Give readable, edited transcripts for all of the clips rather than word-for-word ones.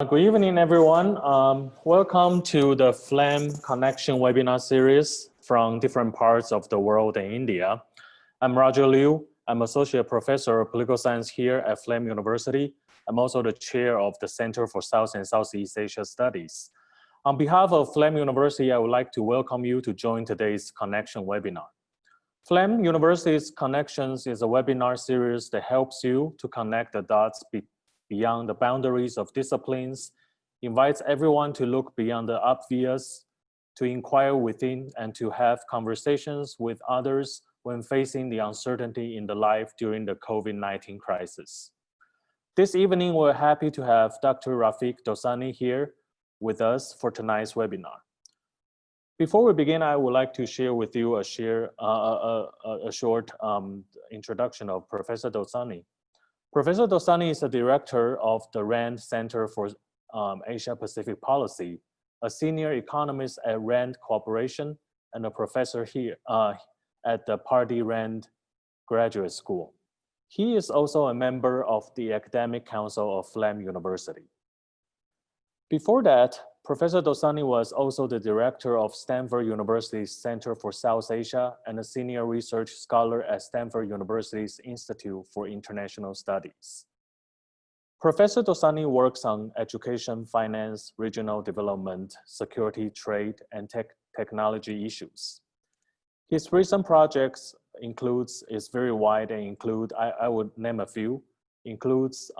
Good evening, everyone. Welcome to the FLAM Connection webinar series from different parts of the world and India. I'm Roger Liu. I'm Associate Professor of Political Science here at FLAM University. I'm also the chair of the Center for South and Southeast Asia Studies. On behalf of FLAM University, I would like to welcome you to join today's Connection webinar. FLAM University's ConneXions is a webinar series that helps you to connect the dots beyond the boundaries of disciplines, invites everyone to look beyond the obvious, to inquire within, and to have conversations with others when facing the uncertainty in the life during the COVID-19 crisis. This evening, we're happy to have Dr. Rafiq Dossani here with us for tonight's webinar. Before we begin, I would like to share with you a short introduction of Professor Dossani. Professor Dossani is the director of the RAND Center for Asia Pacific Policy, a senior economist at RAND Corporation, and a professor here at the Pardee RAND Graduate School. He is also a member of the Academic Council of FLAM University. Before that, Professor Dossani was also the director of Stanford University's Center for South Asia and a senior research scholar at Stanford University's Institute for International Studies. Professor Dossani works on education, finance, regional development, security, trade, and technology issues. His recent projects is very wide and I would name a few, includes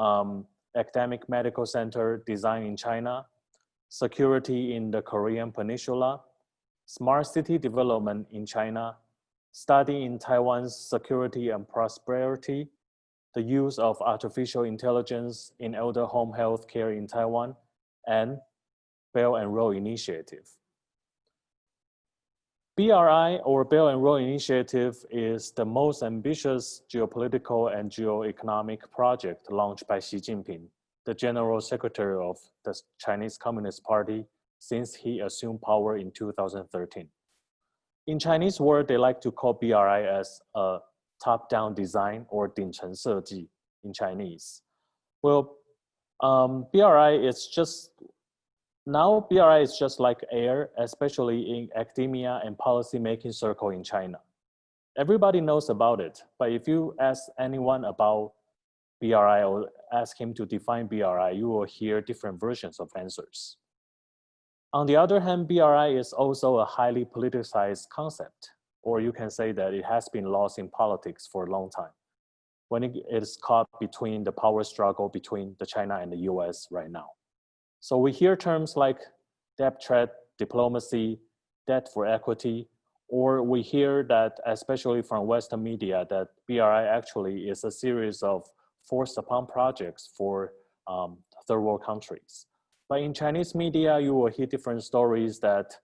Academic Medical Center Design in China, Security in the Korean Peninsula, Smart City Development in China, Study in Taiwan's Security and Prosperity, the use of artificial intelligence in elder home health care in Taiwan, and Belt and Road Initiative. BRI, or Belt and Road Initiative, is the most ambitious geopolitical and geoeconomic project launched by Xi Jinping, the General Secretary of the Chinese Communist Party, since he assumed power in 2013. In Chinese word, they like to call BRI as a top-down design or 顶层设计 in Chinese. Well, BRI is just like air, especially in academia and policy-making circle in China. Everybody knows about it, but if you ask anyone about BRI or ask him to define BRI, you will hear different versions of answers. On the other hand, BRI is also a highly politicized concept, or you can say that it has been lost in politics for a long time, when it is caught between the power struggle between the China and the US right now. So we hear terms like debt trade diplomacy, debt for equity, or we hear that, especially from Western media, that BRI actually is a series of forced upon projects for third world countries. But in Chinese media, you will hear different stories that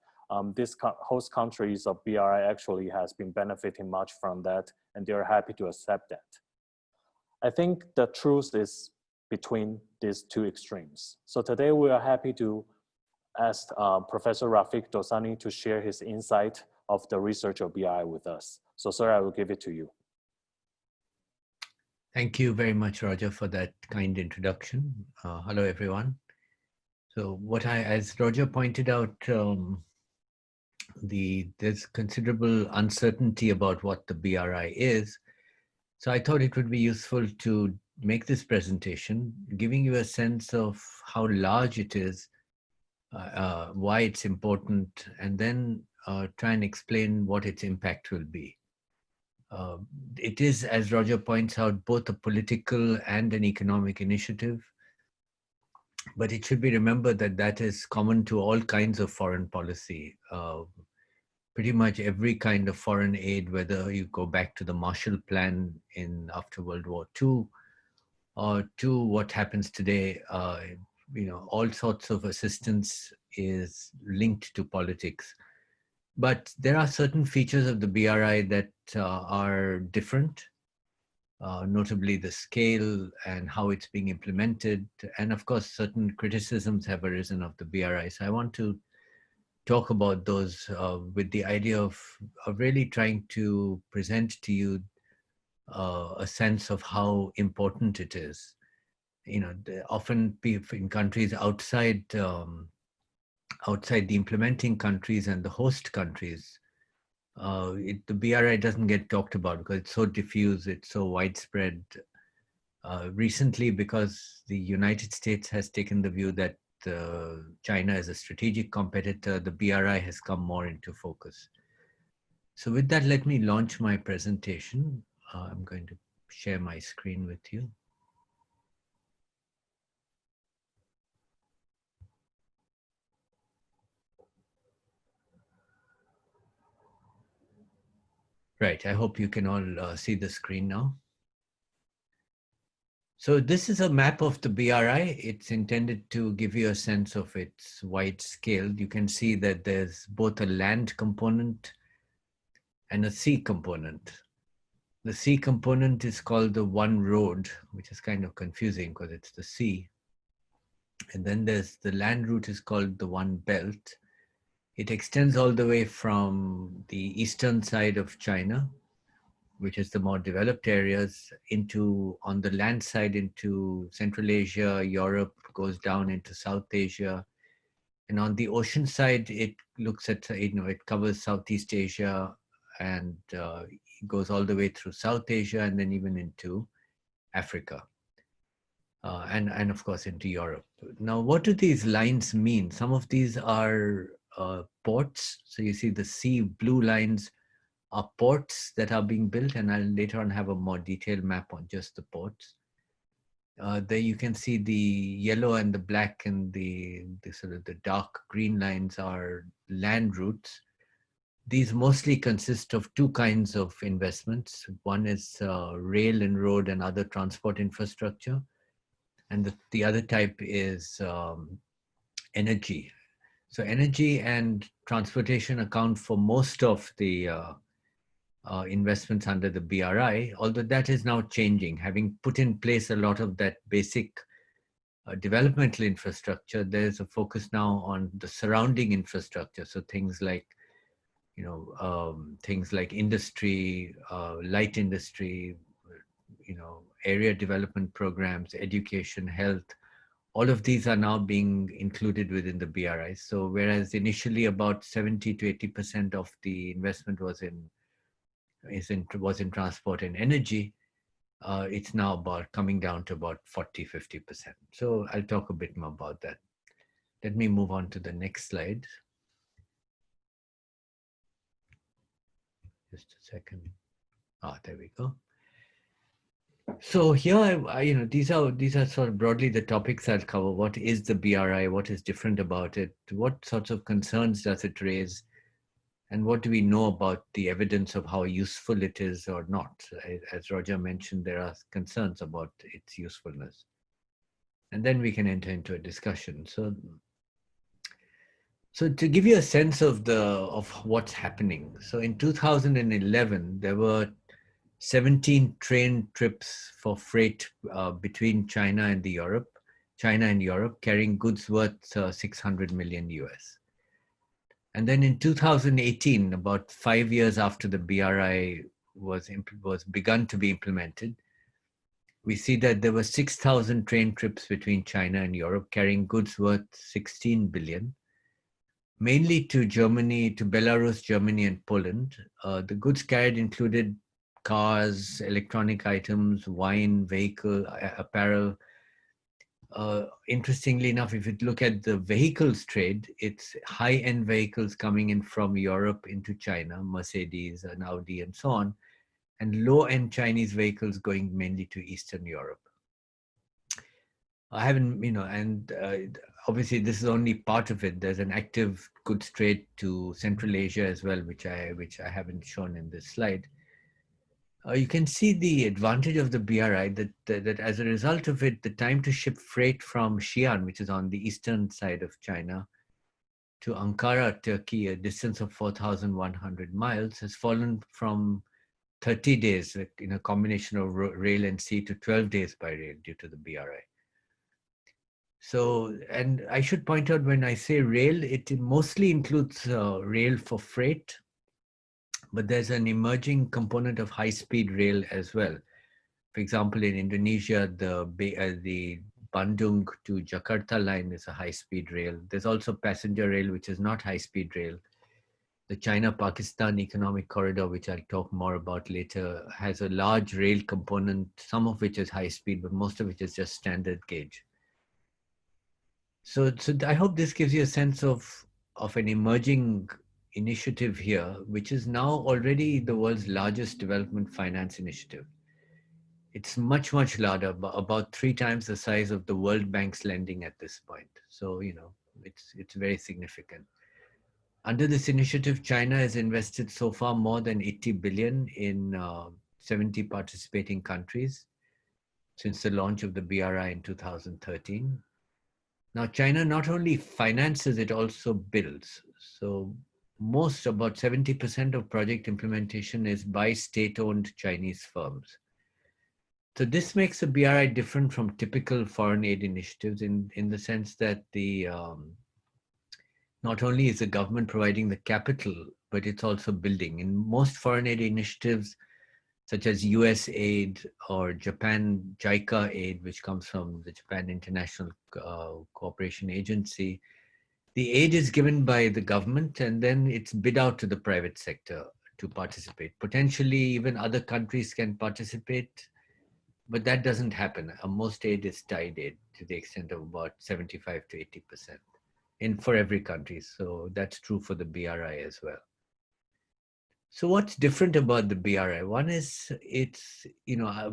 these host countries of BRI actually has been benefiting much from that, and they're happy to accept that. I think the truth is between these two extremes. So today we are happy to ask Professor Rafiq Dossani to share his insight of the research of BRI with us. So sir, I will give it to you. Thank you very much, Roger, for that kind introduction. Hello, everyone. So as Roger pointed out, there's considerable uncertainty about what the BRI is. So I thought it would be useful to make this presentation, giving you a sense of how large it is, why it's important, and then try and explain what its impact will be. It is, as Roger points out, both a political and an economic initiative, but it should be remembered that that is common to all kinds of foreign policy. Pretty much every kind of foreign aid, whether you go back to the Marshall Plan after World War II, or to what happens today, all sorts of assistance is linked to politics. But there are certain features of the BRI that are different, notably the scale and how it's being implemented. And of course, certain criticisms have arisen of the BRI. So I want to talk about those with the idea of really trying to present to you a sense of how important it is. often people in countries outside the implementing countries and the host countries, the BRI doesn't get talked about because it's so diffuse, it's so widespread. Recently, because the United States has taken the view that China is a strategic competitor, the BRI has come more into focus. So with that, let me launch my presentation. I'm going to share my screen with you. Right, I hope you can all see the screen now. So this is a map of the BRI. It's intended to give you a sense of its wide scale. You can see that there's both a land component and a sea component. The sea component is called the One Road, which is kind of confusing because it's the sea. And then there's the land route is called the One Belt. It extends all the way from the eastern side of China, which is the more developed areas, into on the land side into Central Asia, Europe, goes down into South Asia. And on the ocean side, it looks at, it covers Southeast Asia and goes all the way through South Asia and then even into Africa. And of course into Europe. Now, what do these lines mean? Some of these are ports. So you see the sea blue lines are ports that are being built, and I'll later on have a more detailed map on just the ports. There you can see the yellow and the black and the sort of the dark green lines are land routes. These mostly consist of two kinds of investments. One is rail and road and other transport infrastructure. And the other type is energy. So energy and transportation account for most of the investments under the BRI, although that is now changing. Having put in place a lot of that basic developmental infrastructure, there's a focus now on the surrounding infrastructure. So things like, things like industry, light industry, area development programs, education, health, all of these are now being included within the BRI. So whereas initially about 70 to 80% of the investment was in transport and energy, it's now about coming down to about 40-50%. So I'll talk a bit more about that. Let me move on to the next slide. Just a second. There we go. So here, these are sort of broadly the topics I'll cover. What is the BRI? What is different about it? What sorts of concerns does it raise? And what do we know about the evidence of how useful it is or not? As Roger mentioned, there are concerns about its usefulness. And then we can enter into a discussion. So to give you a sense of what's happening. So in 2011, there were 17 train trips for freight between China and Europe, carrying goods worth 600 million US. And then in 2018, about 5 years after the BRI was begun to be implemented, we see that there were 6,000 train trips between China and Europe carrying goods worth 16 billion, mainly to Germany, to Belarus, Germany, and Poland. The goods carried included cars, electronic items, wine, vehicle, apparel. Interestingly enough, if you look at the vehicles trade, it's high-end vehicles coming in from Europe into China, Mercedes and Audi and so on, and low-end Chinese vehicles going mainly to Eastern Europe. I haven't, obviously this is only part of it. There's an active goods trade to Central Asia as well, which I haven't shown in this slide. You can see the advantage of the BRI that as a result of it, the time to ship freight from Xi'an, which is on the eastern side of China, to Ankara, Turkey, a distance of 4,100 miles, has fallen from 30 days in a combination of rail and sea to 12 days by rail due to the BRI. So, and I should point out when I say rail, it mostly includes rail for freight, but there's an emerging component of high-speed rail as well. For example, in Indonesia, the Bandung to Jakarta line is a high-speed rail. There's also passenger rail, which is not high-speed rail. The China-Pakistan economic corridor, which I'll talk more about later, has a large rail component, some of which is high-speed, but most of which is just standard gauge. So I hope this gives you a sense of an emerging initiative here, which is now already the world's largest development finance initiative. It's much, much larger, about 3 times the size of the World Bank's lending at this point. So, it's very significant. Under this initiative, China has invested so far more than 80 billion in 70 participating countries since the launch of the BRI in 2013. Now, China not only finances, it also builds. So about 70% of project implementation is by state-owned Chinese firms. So this makes the BRI different from typical foreign aid initiatives in the sense that not only is the government providing the capital, but it's also building. In most foreign aid initiatives, such as US aid or Japan JICA aid, which comes from the Japan International Cooperation Agency, the aid is given by the government and then it's bid out to the private sector to participate. Potentially even other countries can participate, but that doesn't happen. Most aid is tied aid to the extent of about 75 to 80% for every country. So that's true for the BRI as well. So what's different about the BRI? One is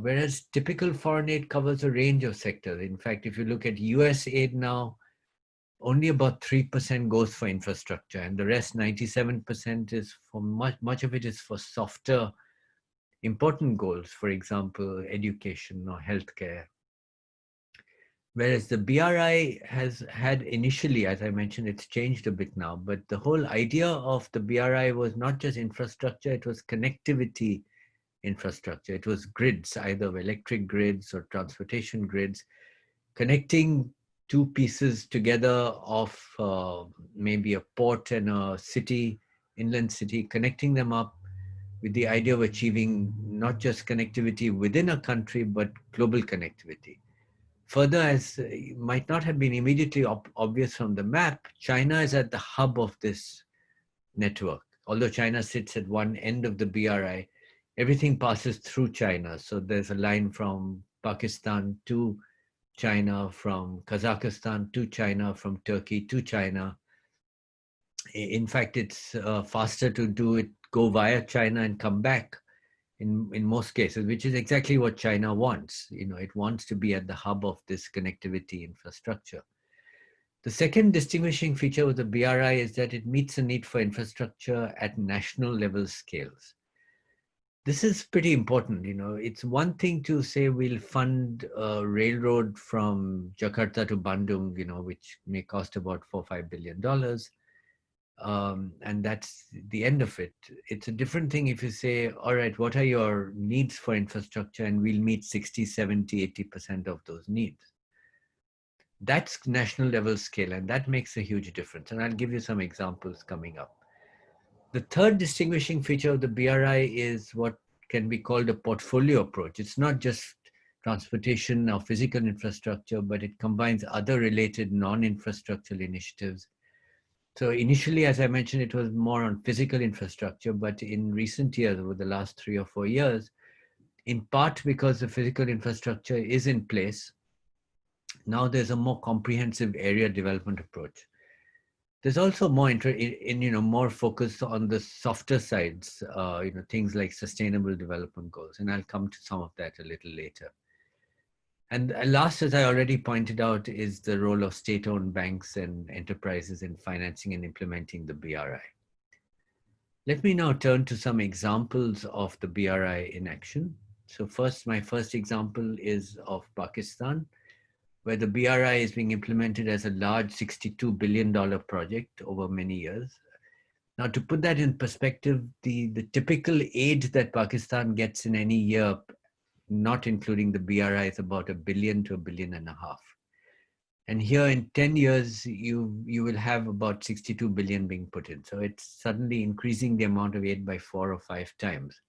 whereas typical foreign aid covers a range of sectors. In fact, if you look at US aid now, only about 3% goes for infrastructure, and the rest, 97%, is for much of it is for softer, important goals, for example, education or healthcare. Whereas the BRI has had initially, as I mentioned, it's changed a bit now, but the whole idea of the BRI was not just infrastructure, it was connectivity infrastructure. It was grids, either electric grids or transportation grids, connecting 2 pieces together of maybe a port and a city, inland city, connecting them up with the idea of achieving not just connectivity within a country, but global connectivity. Further, as might not have been immediately obvious from the map, China is at the hub of this network. Although China sits at one end of the BRI, everything passes through China. So there's a line from Pakistan to China, from Kazakhstan to China, from Turkey to China. In fact, it's faster to go via China and come back in most cases, which is exactly what China wants. It wants to be at the hub of this connectivity infrastructure. The second distinguishing feature of the BRI is that it meets the need for infrastructure at national level scales. This is pretty important. It's one thing to say we'll fund a railroad from Jakarta to Bandung, which may cost about $4 or $5 billion. And that's the end of it. It's a different thing if you say, all right, what are your needs for infrastructure? And we'll meet 60, 70, 80% of those needs. That's national level scale, and that makes a huge difference. And I'll give you some examples coming up. The third distinguishing feature of the BRI is what can be called a portfolio approach. It's not just transportation or physical infrastructure, but it combines other related non-infrastructural initiatives. So initially, as I mentioned, it was more on physical infrastructure, but in recent years, over the last 3 or 4 years, in part because the physical infrastructure is in place, now there's a more comprehensive area development approach. There's also more more focus on the softer sides, things like sustainable development goals, and I'll come to some of that a little later. And last, as I already pointed out, is the role of state-owned banks and enterprises in financing and implementing the BRI. Let me now turn to some examples of the BRI in action. So my first example is of Pakistan, where the BRI is being implemented as a large $62 billion project over many years. Now, to put that in perspective, the typical aid that Pakistan gets in any year, not including the BRI, is about $1 billion to $1.5 billion. And here in 10 years, you will have about 62 billion being put in. So it's suddenly increasing the amount of aid by 4 or 5 times.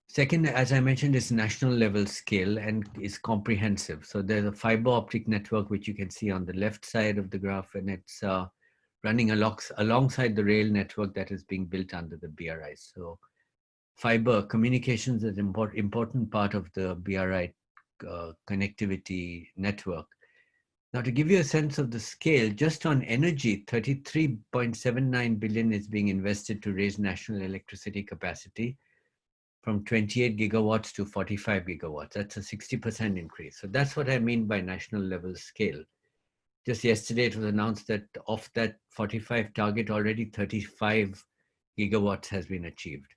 Second, as I mentioned, is national level scale and is comprehensive. So there's a fiber optic network, which you can see on the left side of the graph, and it's running alongside the rail network that is being built under the BRI. So fiber communications is an important part of the BRI connectivity network. Now, to give you a sense of the scale, just on energy, 33.79 billion is being invested to raise national electricity capacity from 28 gigawatts to 45 gigawatts. That's a 60% increase. So that's what I mean by national level scale. Just yesterday, it was announced that of that 45 target, already 35 gigawatts has been achieved.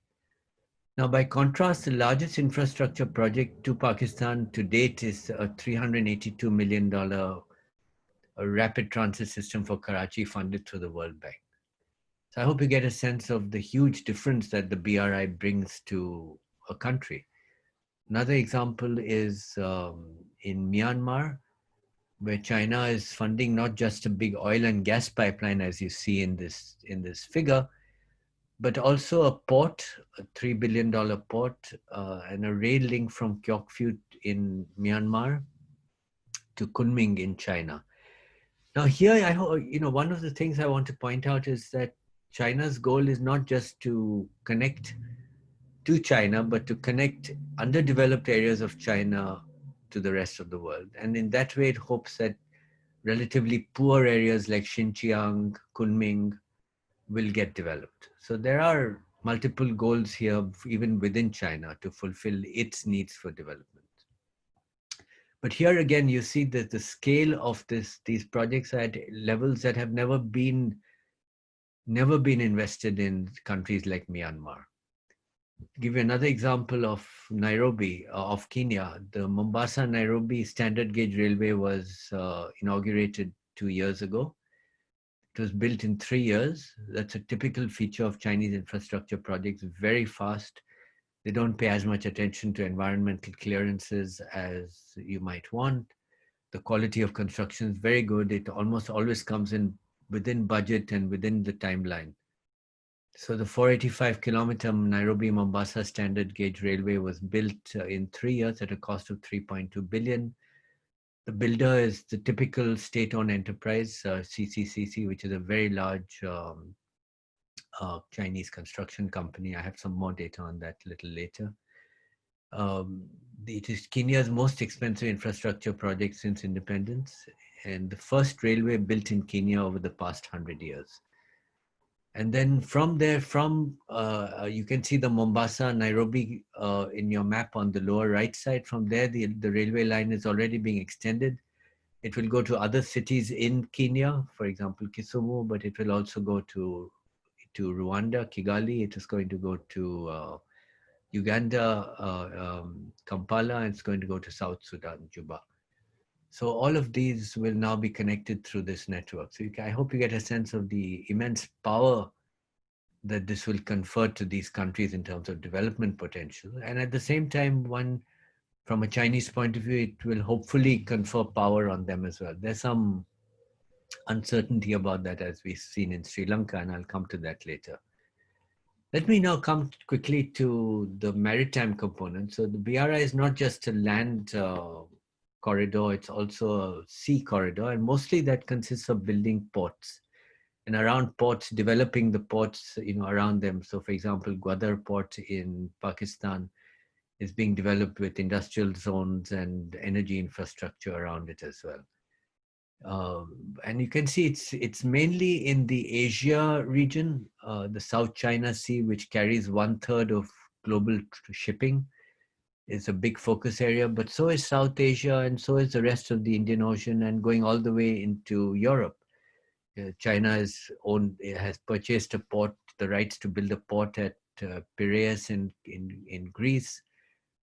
Now, by contrast, the largest infrastructure project to Pakistan to date is a $382 million rapid transit system for Karachi funded through the World Bank. So I hope you get a sense of the huge difference that the BRI brings to a country. Another example is in Myanmar, where China is funding not just a big oil and gas pipeline, as you see in this figure, but also a port, a $3 billion port, and a rail link from Kyaukphyu in Myanmar to Kunming in China. Now here, one of the things I want to point out is that China's goal is not just to connect to China, but to connect underdeveloped areas of China to the rest of the world. And in that way, it hopes that relatively poor areas like Xinjiang, Kunming will get developed. So there are multiple goals here, even within China, to fulfill its needs for development. But here again, you see that the scale of these projects are at levels that have never been invested in countries like Myanmar. To give you another example of Nairobi, of Kenya, the Mombasa-Nairobi standard gauge railway was inaugurated 2 years ago. It was built in 3 years. That's a typical feature of Chinese infrastructure projects, very fast. They don't pay as much attention to environmental clearances as you might want. The quality of construction is very good. It almost always comes in within budget and within the timeline. So the 485-kilometer Nairobi-Mombasa standard gauge railway was built in 3 years at a cost of 3.2 billion. The builder is the typical state-owned enterprise, CCCC, which is a very large Chinese construction company. I have some more data on that a little later. It is Kenya's most expensive infrastructure project since independence, and the first railway built in Kenya over the past 100 years. And then from there, you can see the Mombasa, Nairobi in your map on the lower right side. From there, the railway line is already being extended. It will go to other cities in Kenya, for example, Kisumu, but it will also go to Rwanda, Kigali. It is going to go to Uganda, Kampala, and it's going to go to South Sudan, Juba. So all of these will now be connected through this network. So I hope you get a sense of the immense power that this will confer to these countries in terms of development potential. And at the same time, from a Chinese point of view, it will hopefully confer power on them as well. There's some uncertainty about that, as we've seen in Sri Lanka, and I'll come to that later. Let me now come quickly to the maritime component. So the BRI is not just a land corridor, it's also a sea corridor, and mostly that consists of building ports. And around ports, developing the ports around them. So for example, Gwadar port in Pakistan is being developed with industrial zones and energy infrastructure around it as well. And you can see it's mainly in the Asia region, the South China Sea, which carries 1/3 of global shipping, is a big focus area, but so is South Asia, and so is the rest of the Indian Ocean, and going all the way into Europe. China has purchased a port, the rights to build a port at Piraeus in Greece.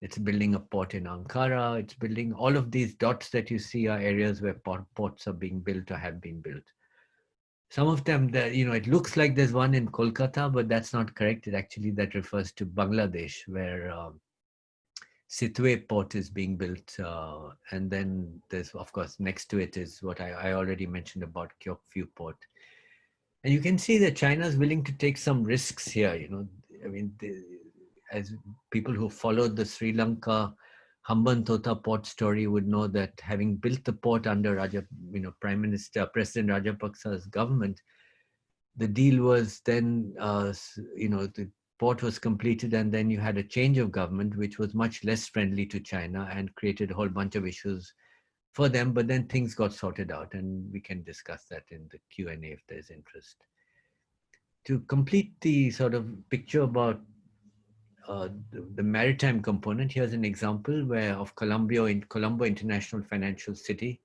It's building a port in Ankara. It's building all of these dots that you see are areas where ports are being built or have been built. Some of them, it looks like there's one in Kolkata, but that's not correct. That refers to Bangladesh, where Sitwe port is being built. And then there's, of course, next to it is what I already mentioned about Kyaukphyu port. And you can see that China is willing to take some risks here. as people who followed the Sri Lanka Hambantota port story would know, that having built the port under President Rajapaksa's government, the deal was then, the port was completed, and then you had a change of government, which was much less friendly to China and created a whole bunch of issues for them. But then things got sorted out, and we can discuss that in the Q&A if there's interest. To complete the sort of picture about the maritime component, here's an example of Colombo International Financial City,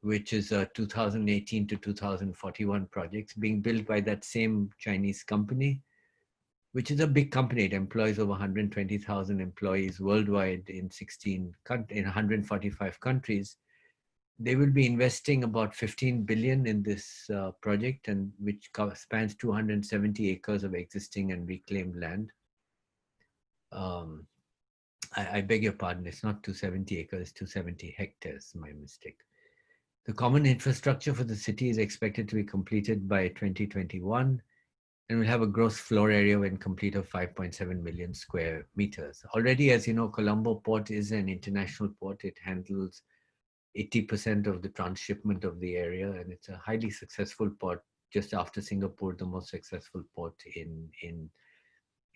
which is a 2018 to 2041 project being built by that same Chinese company, which is a big company. It employs over 120,000 employees worldwide in 145 countries. They will be investing about 15 billion in this project, and which spans 270 acres of existing and reclaimed land. I beg your pardon, it's not 270 acres, it's 270 hectares, my mistake. The common infrastructure for the city is expected to be completed by 2021, and will have a gross floor area when complete of 5.7 million square meters. Already, as you know, Colombo Port is an international port. It handles 80% of the transshipment of the area, and it's a highly successful port, just after Singapore, the most successful port in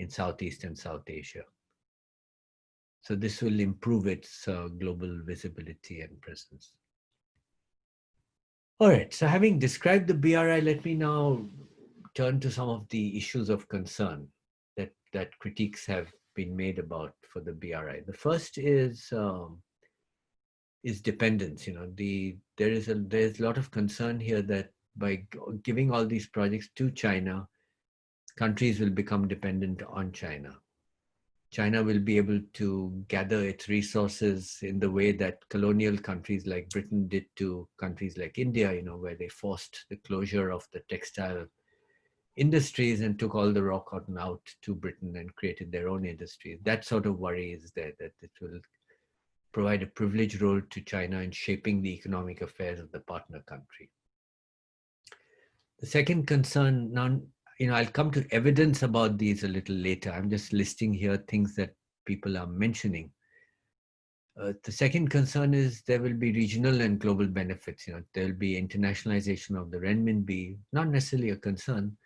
Southeast and South Asia. So this will improve its global visibility and presence. All right, so having described the BRI, let me now turn to some of the issues of concern that critiques have been made about for the BRI. The first is dependence. There's a lot of concern here that by giving all these projects to China, countries will become dependent on China. China will be able to gather its resources in the way that colonial countries like Britain did to countries like India, where they forced the closure of the textile industries and took all the raw cotton out to Britain and created their own industries. That sort of worry is there, that it will provide a privileged role to China in shaping the economic affairs of the partner country. The second concern, I'll come to evidence about these a little later. I'm just listing here things that people are mentioning. The second concern is there will be regional and global benefits. There will be internationalization of the renminbi, not necessarily a concern.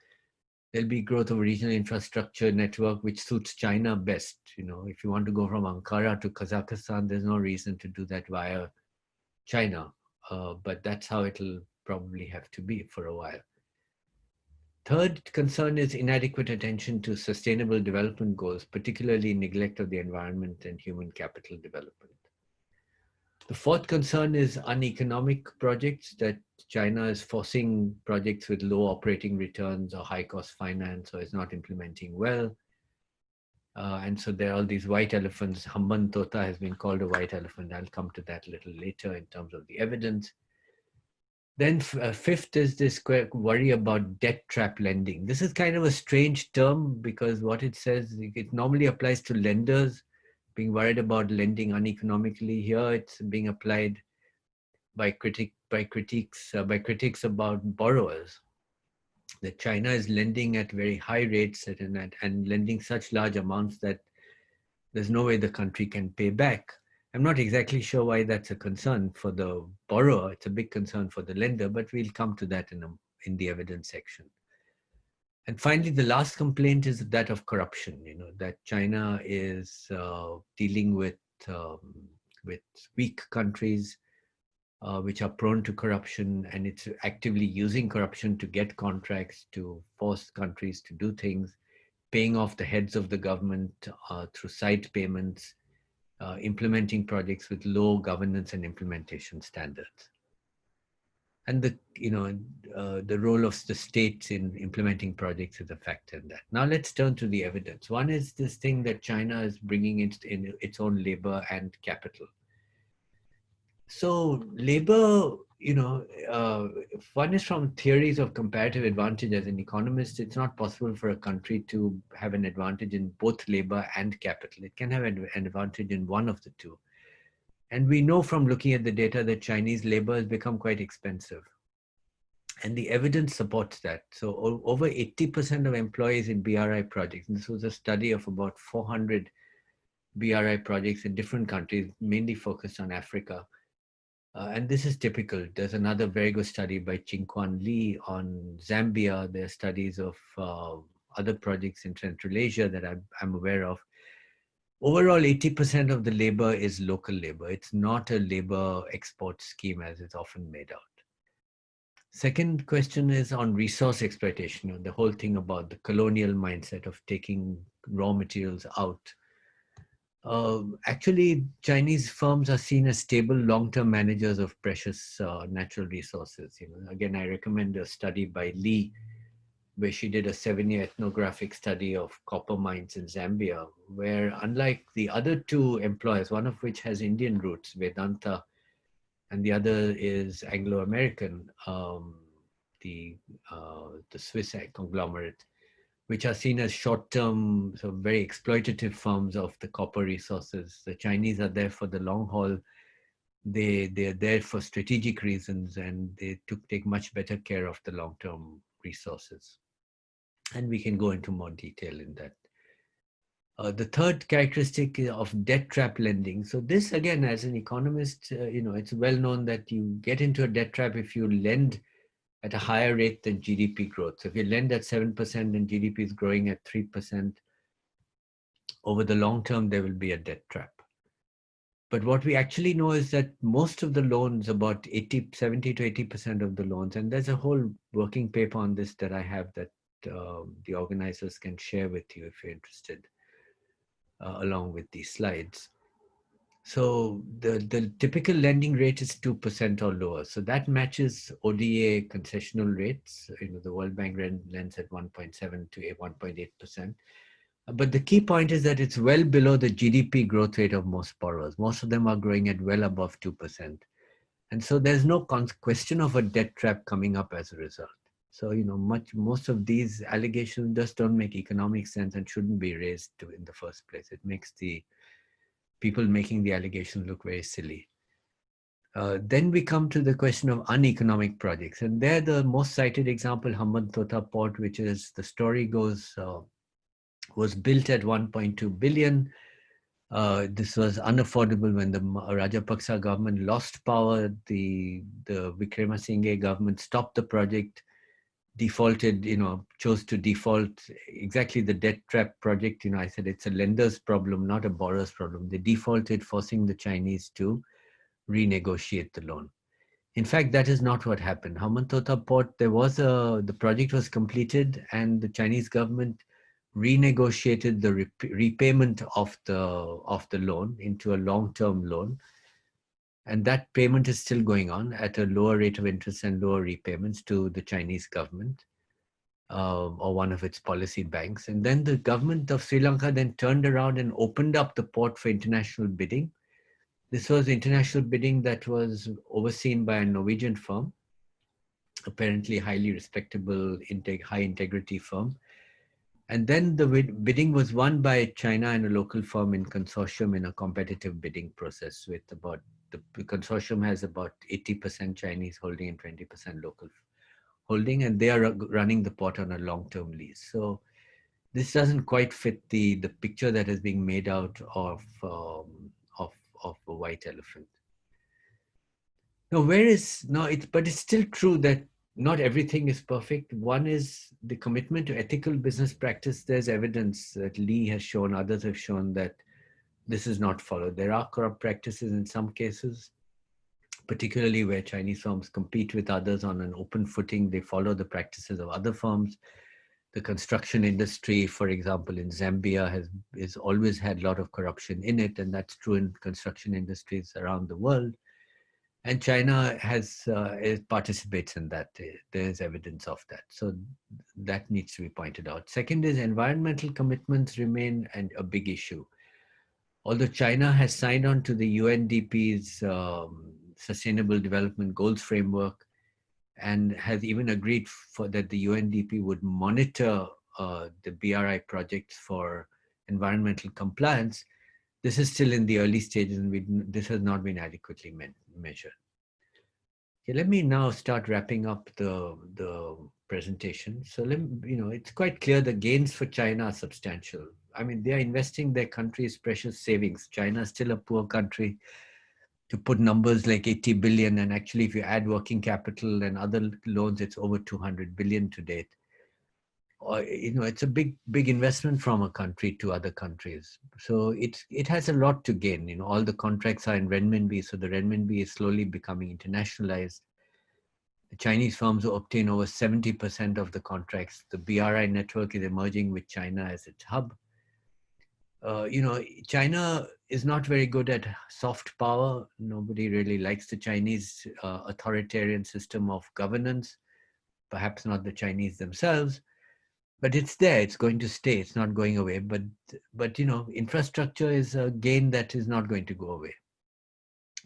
There'll be growth of a regional infrastructure network which suits China best. If you want to go from Ankara to Kazakhstan, there's no reason to do that via China. But that's how it'll probably have to be for a while. Third concern is inadequate attention to sustainable development goals, particularly neglect of the environment and human capital development. The fourth concern is uneconomic projects, that China is forcing projects with low operating returns or high cost finance, or is not implementing well. And so there are all these white elephants. Hambantota has been called a white elephant. I'll come to that a little later in terms of the evidence. Then fifth is this worry about debt trap lending. This is kind of a strange term because what it says, it normally applies to lenders being worried about lending uneconomically. Here it's being applied by critics about borrowers. That China is lending at very high rates and lending such large amounts that there's no way the country can pay back. I'm not exactly sure why that's a concern for the borrower. It's a big concern for the lender, but we'll come to that in the evidence section. And finally, the last complaint is that of corruption. That China is dealing with weak countries which are prone to corruption, and it's actively using corruption to get contracts, to force countries to do things, paying off the heads of the government through side payments, implementing projects with low governance and implementation standards. And the role of the states in implementing projects is a factor in that. Now let's turn to the evidence. One is this thing that China is bringing in its own labor and capital. So labor, one is from theories of comparative advantage. As an economist, it's not possible for a country to have an advantage in both labor and capital. It can have an advantage in one of the two. And we know from looking at the data that Chinese labor has become quite expensive. And the evidence supports that. So over 80% of employees in BRI projects, and this was a study of about 400 BRI projects in different countries, mainly focused on Africa. And this is typical. There's another very good study by Ching-Kwan Lee on Zambia. There are studies of other projects in Central Asia that I'm aware of. Overall, 80% of the labor is local labor. It's not a labor export scheme as it's often made out. Second question is on resource exploitation, the whole thing about the colonial mindset of taking raw materials out. Actually, Chinese firms are seen as stable long-term managers of precious natural resources. Again, I recommend a study by Lee, where she did a 7-year ethnographic study of copper mines in Zambia, where unlike the other two employers, one of which has Indian roots, Vedanta, and the other is Anglo-American, the Swiss conglomerate, which are seen as short-term, so very exploitative firms of the copper resources. The Chinese are there for the long haul. They're there for strategic reasons, and they take much better care of the long-term resources. And we can go into more detail in that. The third characteristic of debt trap lending. So this, again, as an economist, it's well known that you get into a debt trap if you lend at a higher rate than GDP growth. So if you lend at 7% and GDP is growing at 3%, over the long term, there will be a debt trap. But what we actually know is that most of the loans, about 70 to 80% of the loans, and there's a whole working paper on this that I have that the organizers can share with you if you're interested, along with these slides. So the typical lending rate is 2% or lower. So that matches ODA concessional rates. The World Bank lends at 1.7 to 1.8%. But the key point is that it's well below the GDP growth rate of most borrowers. Most of them are growing at well above 2%. And so there's no question of a debt trap coming up as a result. So, most of these allegations just don't make economic sense and shouldn't be raised in the first place. It makes the people making the allegations look very silly. Then we come to the question of uneconomic projects. And there the most cited example, Hambantota Port, which is, the story goes, was built at 1.2 billion. This was unaffordable when the Rajapaksa government lost power. The Wickremesinghe government stopped the project, defaulted, chose to default, exactly the debt trap project. I said it's a lender's problem, not a borrower's problem. They defaulted, forcing the Chinese to renegotiate the loan. In fact, that is not what happened. Hambantota Port, the project was completed and the Chinese government renegotiated the repayment of the loan into a long-term loan. And that payment is still going on at a lower rate of interest and lower repayments to the Chinese government or one of its policy banks. And then the government of Sri Lanka then turned around and opened up the port for international bidding. This was international bidding that was overseen by a Norwegian firm, apparently highly respectable, high integrity firm. And then the bidding was won by China and a local firm in consortium in a competitive bidding process with the consortium has about 80% Chinese holding and 20% local holding, and they are running the port on a long-term lease. So this doesn't quite fit the picture that is being made out of a white elephant. Now, but it's still true that not everything is perfect. One is the commitment to ethical business practice. There's evidence that Lee has shown, others have shown that this is not followed. There are corrupt practices in some cases, particularly where Chinese firms compete with others on an open footing. They follow the practices of other firms. The construction industry, for example, in Zambia has always had a lot of corruption in it, and that's true in construction industries around the world. And China participates in that. There's evidence of that. So that needs to be pointed out. Second is environmental commitments remain a big issue. Although China has signed on to the UNDP's Sustainable Development Goals framework and has even agreed that the UNDP would monitor the BRI projects for environmental compliance, this is still in the early stages and this has not been adequately measured. Okay, let me now start wrapping up the presentation. So it's quite clear the gains for China are substantial. I mean, they are investing their country's precious savings. China is still a poor country. To put numbers like 80 billion, and actually if you add working capital and other loans, it's over 200 billion to date. Or, it's a big investment from a country to other countries. So it has a lot to gain. All the contracts are in renminbi, so the renminbi is slowly becoming internationalized. The Chinese firms will obtain over 70% of the contracts. The BRI network is emerging with China as its hub. China is not very good at soft power. Nobody really likes the Chinese authoritarian system of governance, perhaps not the Chinese themselves, but it's there, it's going to stay, it's not going away. But infrastructure is a gain that is not going to go away.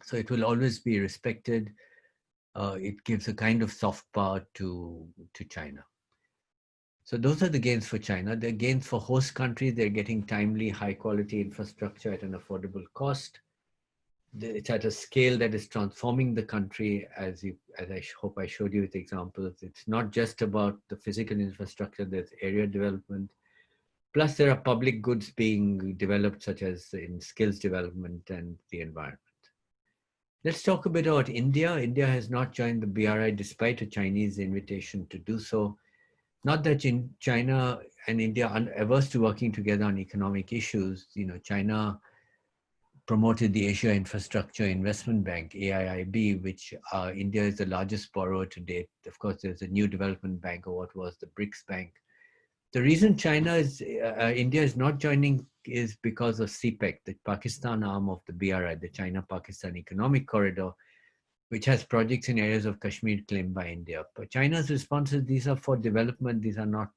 So it will always be respected. It gives a kind of soft power to China. So those are the gains for China. The gains for host countries, they're getting timely, high quality infrastructure at an affordable cost. It's at a scale that is transforming the country, as I hope I showed you with examples. It's not just about the physical infrastructure, there's area development. Plus there are public goods being developed, such as in skills development and the environment. Let's talk a bit about India. India has not joined the BRI despite a Chinese invitation to do so. Not that China and India are averse to working together on economic issues. China promoted the Asia Infrastructure Investment Bank, AIIB, which India is the largest borrower to date. Of course, there's a new development bank, or what was the BRICS Bank. The reason India is not joining is because of CPEC, the Pakistan arm of the BRI, the China-Pakistan Economic Corridor, which has projects in areas of Kashmir claimed by India. But China's response is these are for development. These are not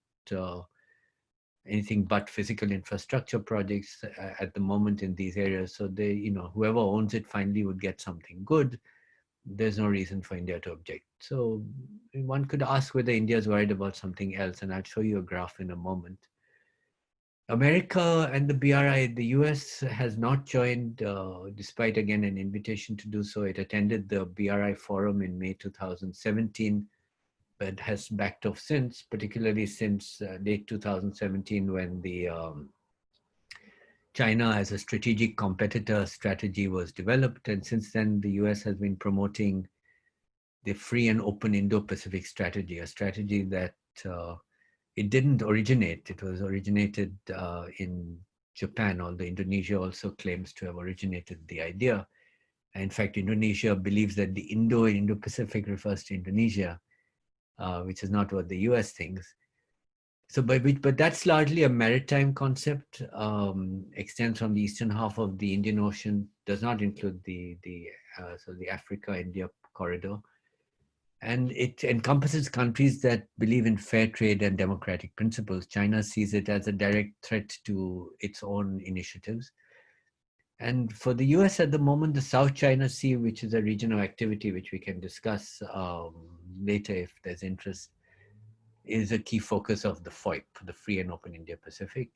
anything but physical infrastructure projects at the moment in these areas. So whoever owns it finally would get something good. There's no reason for India to object. So one could ask whether India is worried about something else, and I'll show you a graph in a moment. America and the BRI, the US has not joined, despite again an invitation to do so. It attended the BRI forum in May 2017, but has backed off since, particularly since late 2017, when the China as a strategic competitor strategy was developed. And since then, the US has been promoting the free and open Indo-Pacific strategy, a strategy that it didn't originate. It was originated in Japan, although Indonesia also claims to have originated the idea. And in fact, Indonesia believes that the Indo-Pacific refers to Indonesia, which is not what the US thinks. So, but that's largely a maritime concept, extends from the eastern half of the Indian Ocean, does not include the Africa-India corridor. And it encompasses countries that believe in fair trade and democratic principles. China sees it as a direct threat to its own initiatives. And for the US at the moment, the South China Sea, which is a region of activity, which we can discuss later if there's interest, is a key focus of the FOIP, the Free and Open Indo-Pacific.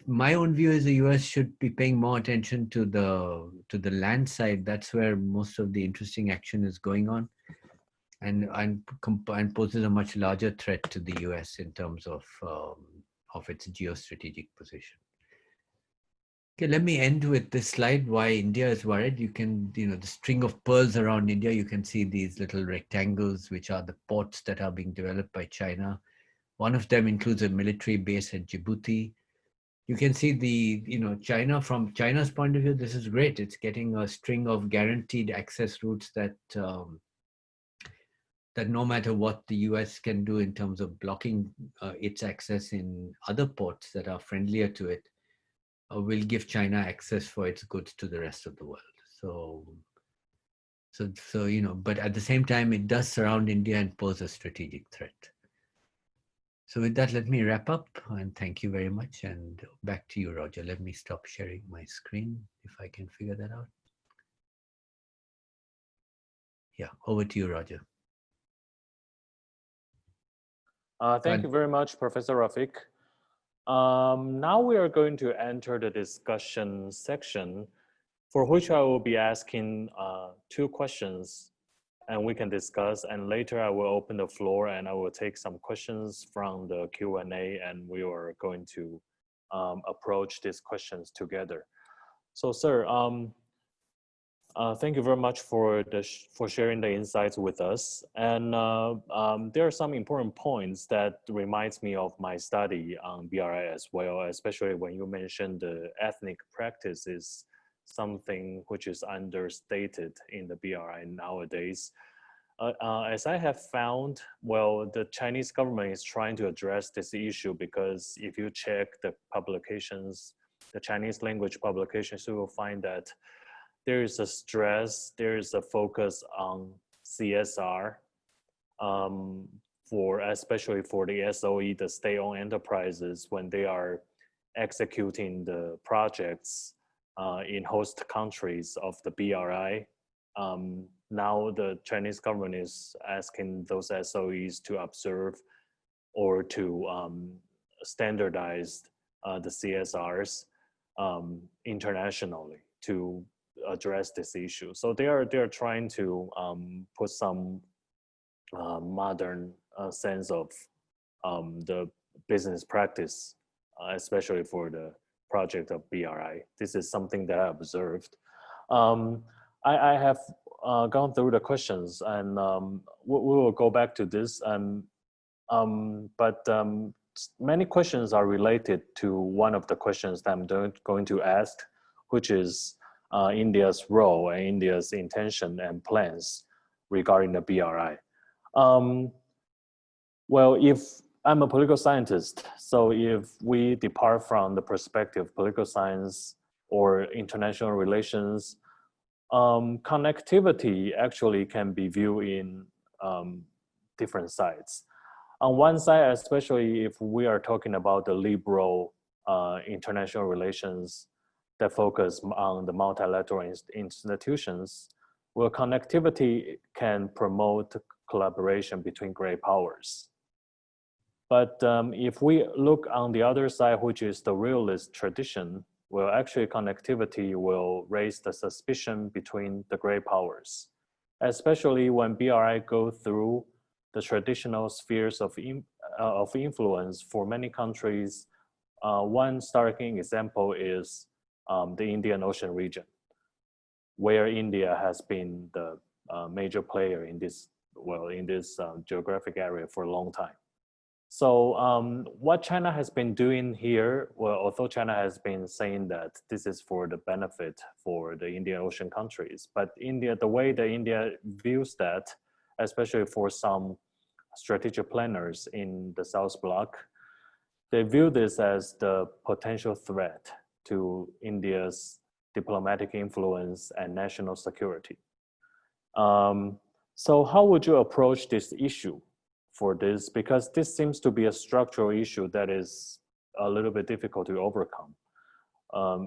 My own view is the US should be paying more attention to the land side. That's where most of the interesting action is going on. And poses a much larger threat to the US in terms of its geostrategic position. Okay, let me end with this slide, why India is worried. You can, the string of pearls around India, you can see these little rectangles, which are the ports that are being developed by China. One of them includes a military base at Djibouti. You can see China, from China's point of view, this is great. It's getting a string of guaranteed access routes that no matter what the US can do in terms of blocking its access in other ports that are friendlier to it, will give China access for its goods to the rest of the world. So but at the same time, it does surround India and pose a strategic threat. So with that, let me wrap up, and thank you very much. And back to you, Roger. Let me stop sharing my screen if I can figure that out. Yeah, over to you, Roger. Thank you very much, Professor Rafiq. Now we are going to enter the discussion section, for which I will be asking two questions and we can discuss. And later I will open the floor and I will take some questions from the Q&A, and we are going to approach these questions together. So, sir, thank you very much for sharing the insights with us. And there are some important points that reminds me of my study on BRI as well, especially when you mentioned the ethnic practice is something which is understated in the BRI nowadays. As I have found, well, the Chinese government is trying to address this issue, because if you check the publications, the Chinese language publications, you will find that there is a stress, there is a focus on CSR, especially for the SOE, the state-owned enterprises, when they are executing the projects in host countries of the BRI. Now the Chinese government is asking those SOEs to observe or to standardize the CSRs internationally to address this issue. So they are trying to put some modern sense of the business practice, especially for the project of BRI. This is something that I observed. I have gone through the questions, and we will go back to this. But many questions are related to one of the questions that I'm going to ask, which is India's role and India's intention and plans regarding the BRI. Well, if I'm a political scientist, so if we depart from the perspective of political science or international relations, connectivity actually can be viewed in different sides. On one side, especially if we are talking about the liberal international relations that focus on the multilateral institutions, well, connectivity can promote collaboration between great powers. But if we look on the other side, which is the realist tradition, well, actually connectivity will raise the suspicion between the great powers, especially when BRI go through the traditional spheres of influence for many countries. One starting example is the Indian Ocean region, where India has been the major player in this, geographic area for a long time. So what China has been doing here, well, although China has been saying that this is for the benefit for the Indian Ocean countries, but India, the way that India views that, especially for some strategic planners in the South Bloc, they view this as the potential threat to India's diplomatic influence and national security. So how would you approach this issue for this? Because this seems to be a structural issue that is a little bit difficult to overcome,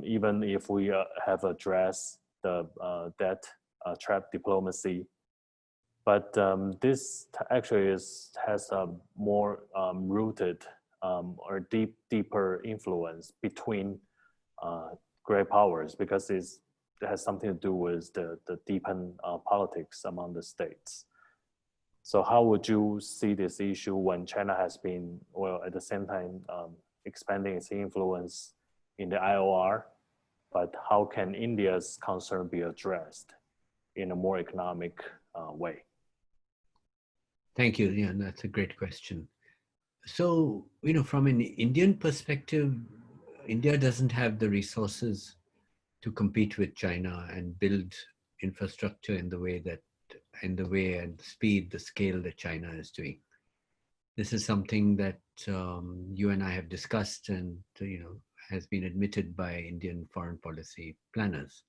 even if we have addressed the debt trap diplomacy. But this actually has a more rooted or deeper influence between great powers, because it has something to do with the deepened politics among the states. So how would you see this issue when China has been, well, at the same time expanding its influence in the IOR, but how can India's concern be addressed in a more economic way? Thank you. Yeah, that's a great question. So, from an Indian perspective, India doesn't have the resources to compete with China and build infrastructure in the way and the speed, the scale that China is doing. This is something that you and I have discussed and, has been admitted by Indian foreign policy planners.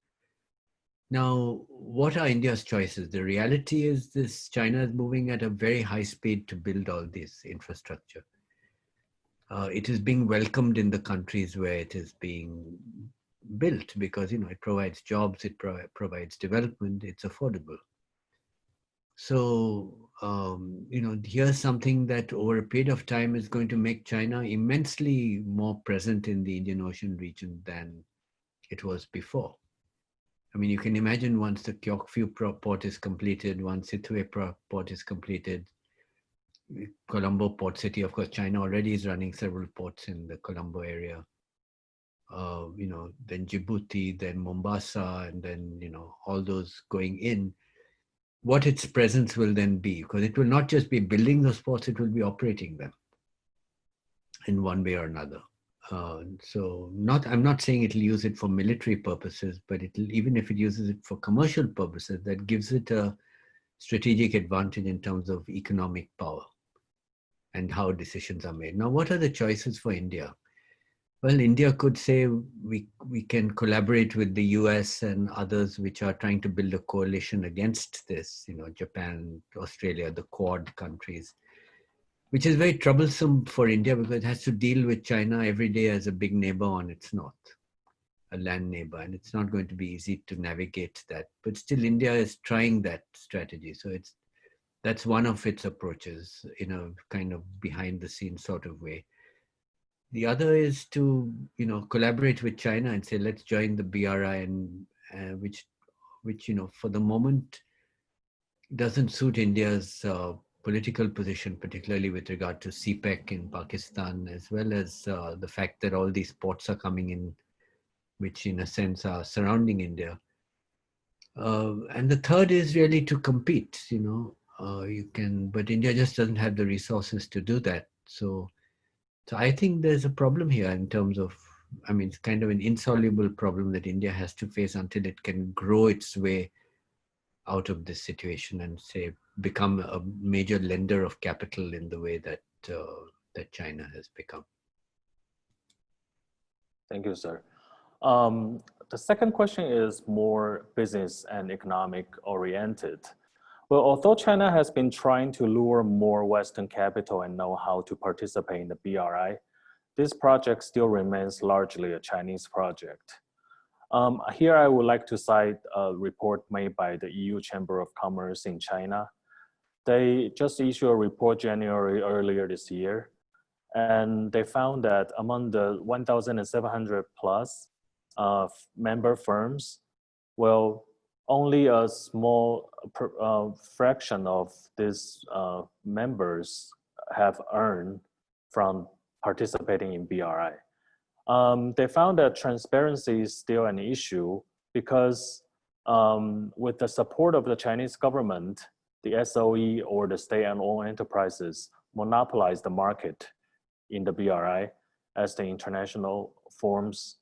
Now, what are India's choices? The reality is this: China is moving at a very high speed to build all this infrastructure. It is being welcomed in the countries where it is being built because, it provides jobs, it provides development, it's affordable. So, here's something that over a period of time is going to make China immensely more present in the Indian Ocean region than it was before. I mean, you can imagine once the Kyaukphyu port is completed, once Sittwe port is completed, Colombo port city, of course, China already is running several ports in the Colombo area. Then Djibouti, then Mombasa, and then, all those going in. What its presence will then be, because it will not just be building those ports, it will be operating them in one way or another. I'm not saying it'll use it for military purposes, but even if it uses it for commercial purposes, that gives it a strategic advantage in terms of economic power and how decisions are made. Now, what are the choices for India? Well, India could say we can collaborate with the US and others which are trying to build a coalition against this, Japan, Australia, the Quad countries, which is very troublesome for India because it has to deal with China every day as a big neighbor on its north, a land neighbor, and it's not going to be easy to navigate that. But still, India is trying that strategy. So that's one of its approaches in a kind of behind the scenes sort of way. The other is to, collaborate with China and say, let's join the BRI, and which for the moment doesn't suit India's political position, particularly with regard to CPEC in Pakistan, as well as the fact that all these ports are coming in, which in a sense are surrounding India. And the third is really to compete, but India just doesn't have the resources to do that. So I think there's a problem here in terms of, it's kind of an insoluble problem that India has to face until it can grow its way out of this situation and say become a major lender of capital in the way that China has become. Thank you, sir. The second question is more business and economic oriented. Well, although China has been trying to lure more Western capital and know-how to participate in the BRI, this project still remains largely a Chinese project. Here I would like to cite a report made by the EU Chamber of Commerce in China. They just issued a report January earlier this year, and they found that among the 1,700 plus member firms, well, only a small fraction of these members have earned from participating in BRI. They found that transparency is still an issue because with the support of the Chinese government, the SOE or the state-owned enterprises monopolize the market in the BRI, as the international firms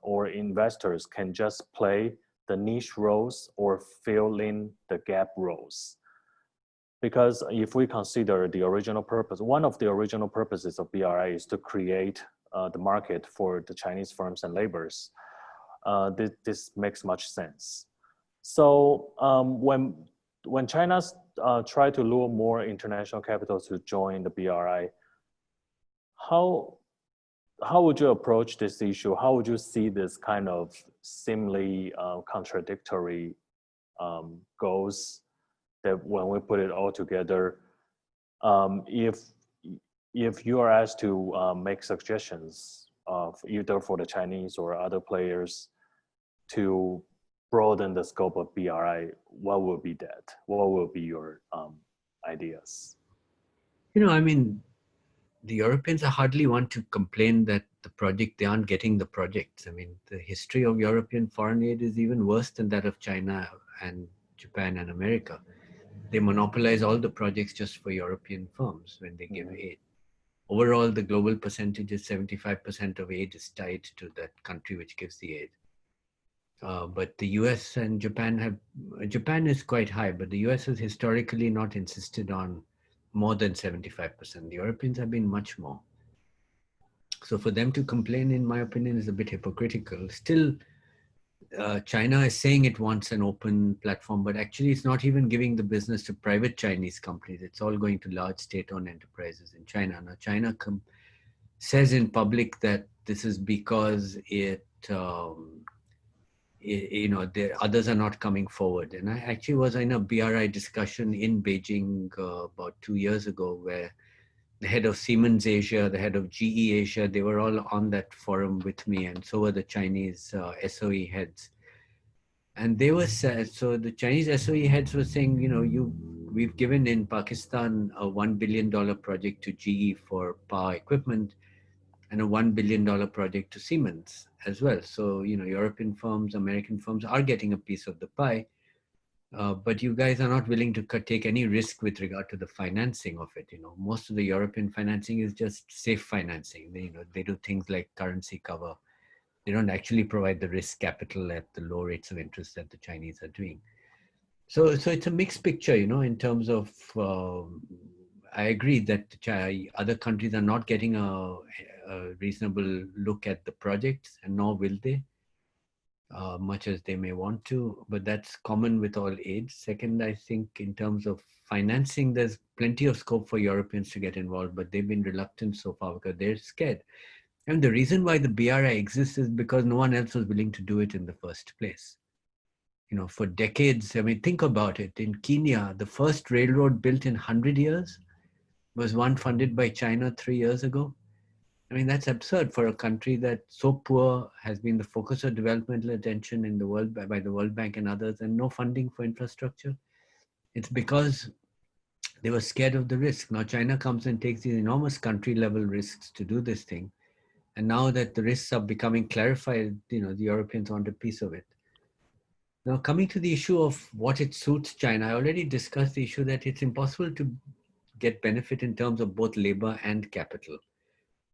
or investors can just play the niche roles or fill in the gap roles. Because if we consider the original purpose, one of the original purposes of BRI is to create the market for the Chinese firms and laborers. This makes much sense. So when China's try to lure more international capital to join the BRI, how would you approach this issue? How would you see this kind of seemingly contradictory goals that when we put it all together, if you are asked to make suggestions of either for the Chinese or other players to broaden the scope of BRI, what will be that? What will be your ideas? The Europeans hardly want to complain that they aren't getting the projects. The history of European foreign aid is even worse than that of China and Japan and America. They monopolize all the projects just for European firms when they give aid. Overall, the global percentage is 75% of aid is tied to that country which gives the aid. But the US and Japan is quite high, but the US has historically not insisted on more than 75%. The Europeans have been much more. So for them to complain, in my opinion, is a bit hypocritical. Still, China is saying it wants an open platform, but actually it's not even giving the business to private Chinese companies. It's all going to large state-owned enterprises in China. Now, China says in public that this is because the others are not coming forward. And I actually was in a BRI discussion in Beijing about 2 years ago, where the head of Siemens Asia, the head of GE Asia, they were all on that forum with me, and so were the Chinese SOE heads. And they were sad. So the Chinese SOE heads were saying, we've given in Pakistan a $1 billion project to GE for power equipment and a $1 billion project to Siemens as well. So, European firms, American firms are getting a piece of the pie, but you guys are not willing to take any risk with regard to the financing of it. Most of the European financing is just safe financing. They do things like currency cover. They don't actually provide the risk capital at the low rates of interest that the Chinese are doing. So it's a mixed picture, in terms of, I agree that other countries are not getting a reasonable look at the projects, and nor will they, much as they may want to, but that's common with all aids. Second, I think in terms of financing, there's plenty of scope for Europeans to get involved, but they've been reluctant so far because they're scared. And the reason why the BRI exists is because no one else was willing to do it in the first place. For decades, think about it. In Kenya, the first railroad built in 100 years was one funded by China 3 years ago. That's absurd for a country that's so poor, has been the focus of developmental attention in the world by the World Bank and others, and no funding for infrastructure. It's because they were scared of the risk. Now China comes and takes these enormous country level risks to do this thing. And now that the risks are becoming clarified, the Europeans want a piece of it. Now, coming to the issue of what it suits China, I already discussed the issue that it's impossible to get benefit in terms of both labor and capital.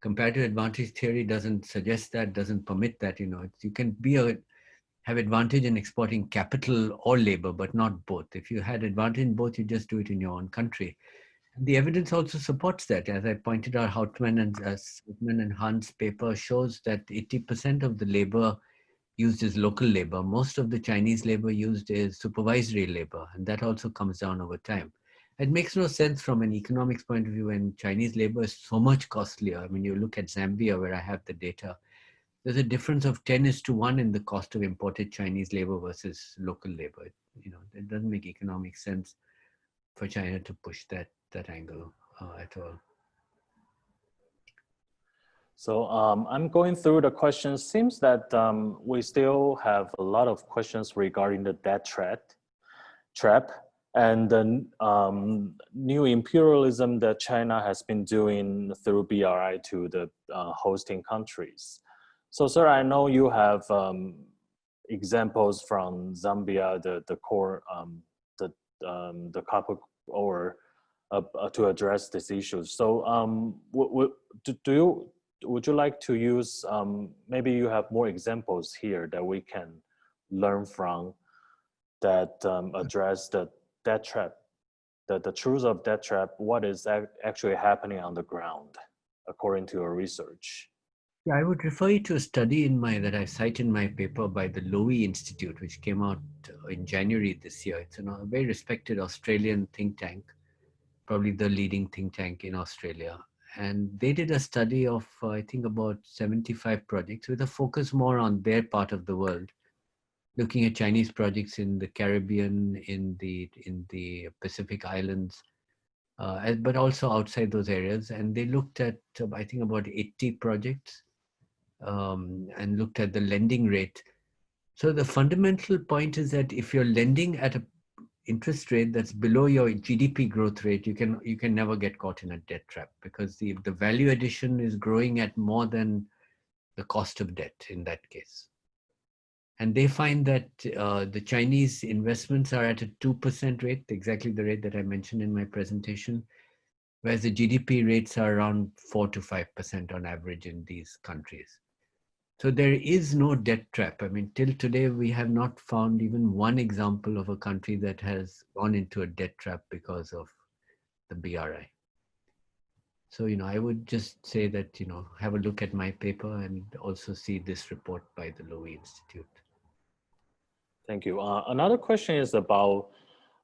Comparative advantage theory doesn't suggest that, doesn't permit that. You can have advantage in exporting capital or labor, but not both. If you had advantage in both, you just do it in your own country. The evidence also supports that. As I pointed out, Hautman and Hunt's paper shows that 80% of the labor used is local labor. Most of the Chinese labor used is supervisory labor, and that also comes down over time. It makes no sense from an economics point of view when Chinese labor is so much costlier. You look at Zambia, where I have the data, there's a difference of 10:1 in the cost of imported Chinese labor versus local labor. It doesn't make economic sense for China to push that angle at all. So I'm going through the questions. Seems that we still have a lot of questions regarding the debt trap and the new imperialism that China has been doing through BRI to the hosting countries. So, sir, I know you have examples from Zambia, the core, the copper ore to address these issues. So, would you like to use, maybe you have more examples here that we can learn from that address the debt trap, the truth of debt trap, what is actually happening on the ground, according to your research? Yeah, I would refer you to a study that I cite in my paper by the Lowy Institute, which came out in January this year. It's a very respected Australian think tank, probably the leading think tank in Australia. And they did a study of, I think, about 75 projects with a focus more on their part of the world, looking at Chinese projects in the Caribbean, in the Pacific Islands, but also outside those areas. And they looked at, I think, about 80 projects and looked at the lending rate. So the fundamental point is that if you're lending at an interest rate that's below your GDP growth rate, you can never get caught in a debt trap, because the value addition is growing at more than the cost of debt in that case. And they find that the Chinese investments are at a 2% rate, exactly the rate that I mentioned in my presentation, whereas the GDP rates are around 4 to 5% on average in these countries. So there is no debt trap. Till today, we have not found even one example of a country that has gone into a debt trap because of the BRI. So, I would just say that, have a look at my paper and also see this report by the Lowy Institute. Thank you. Another question is about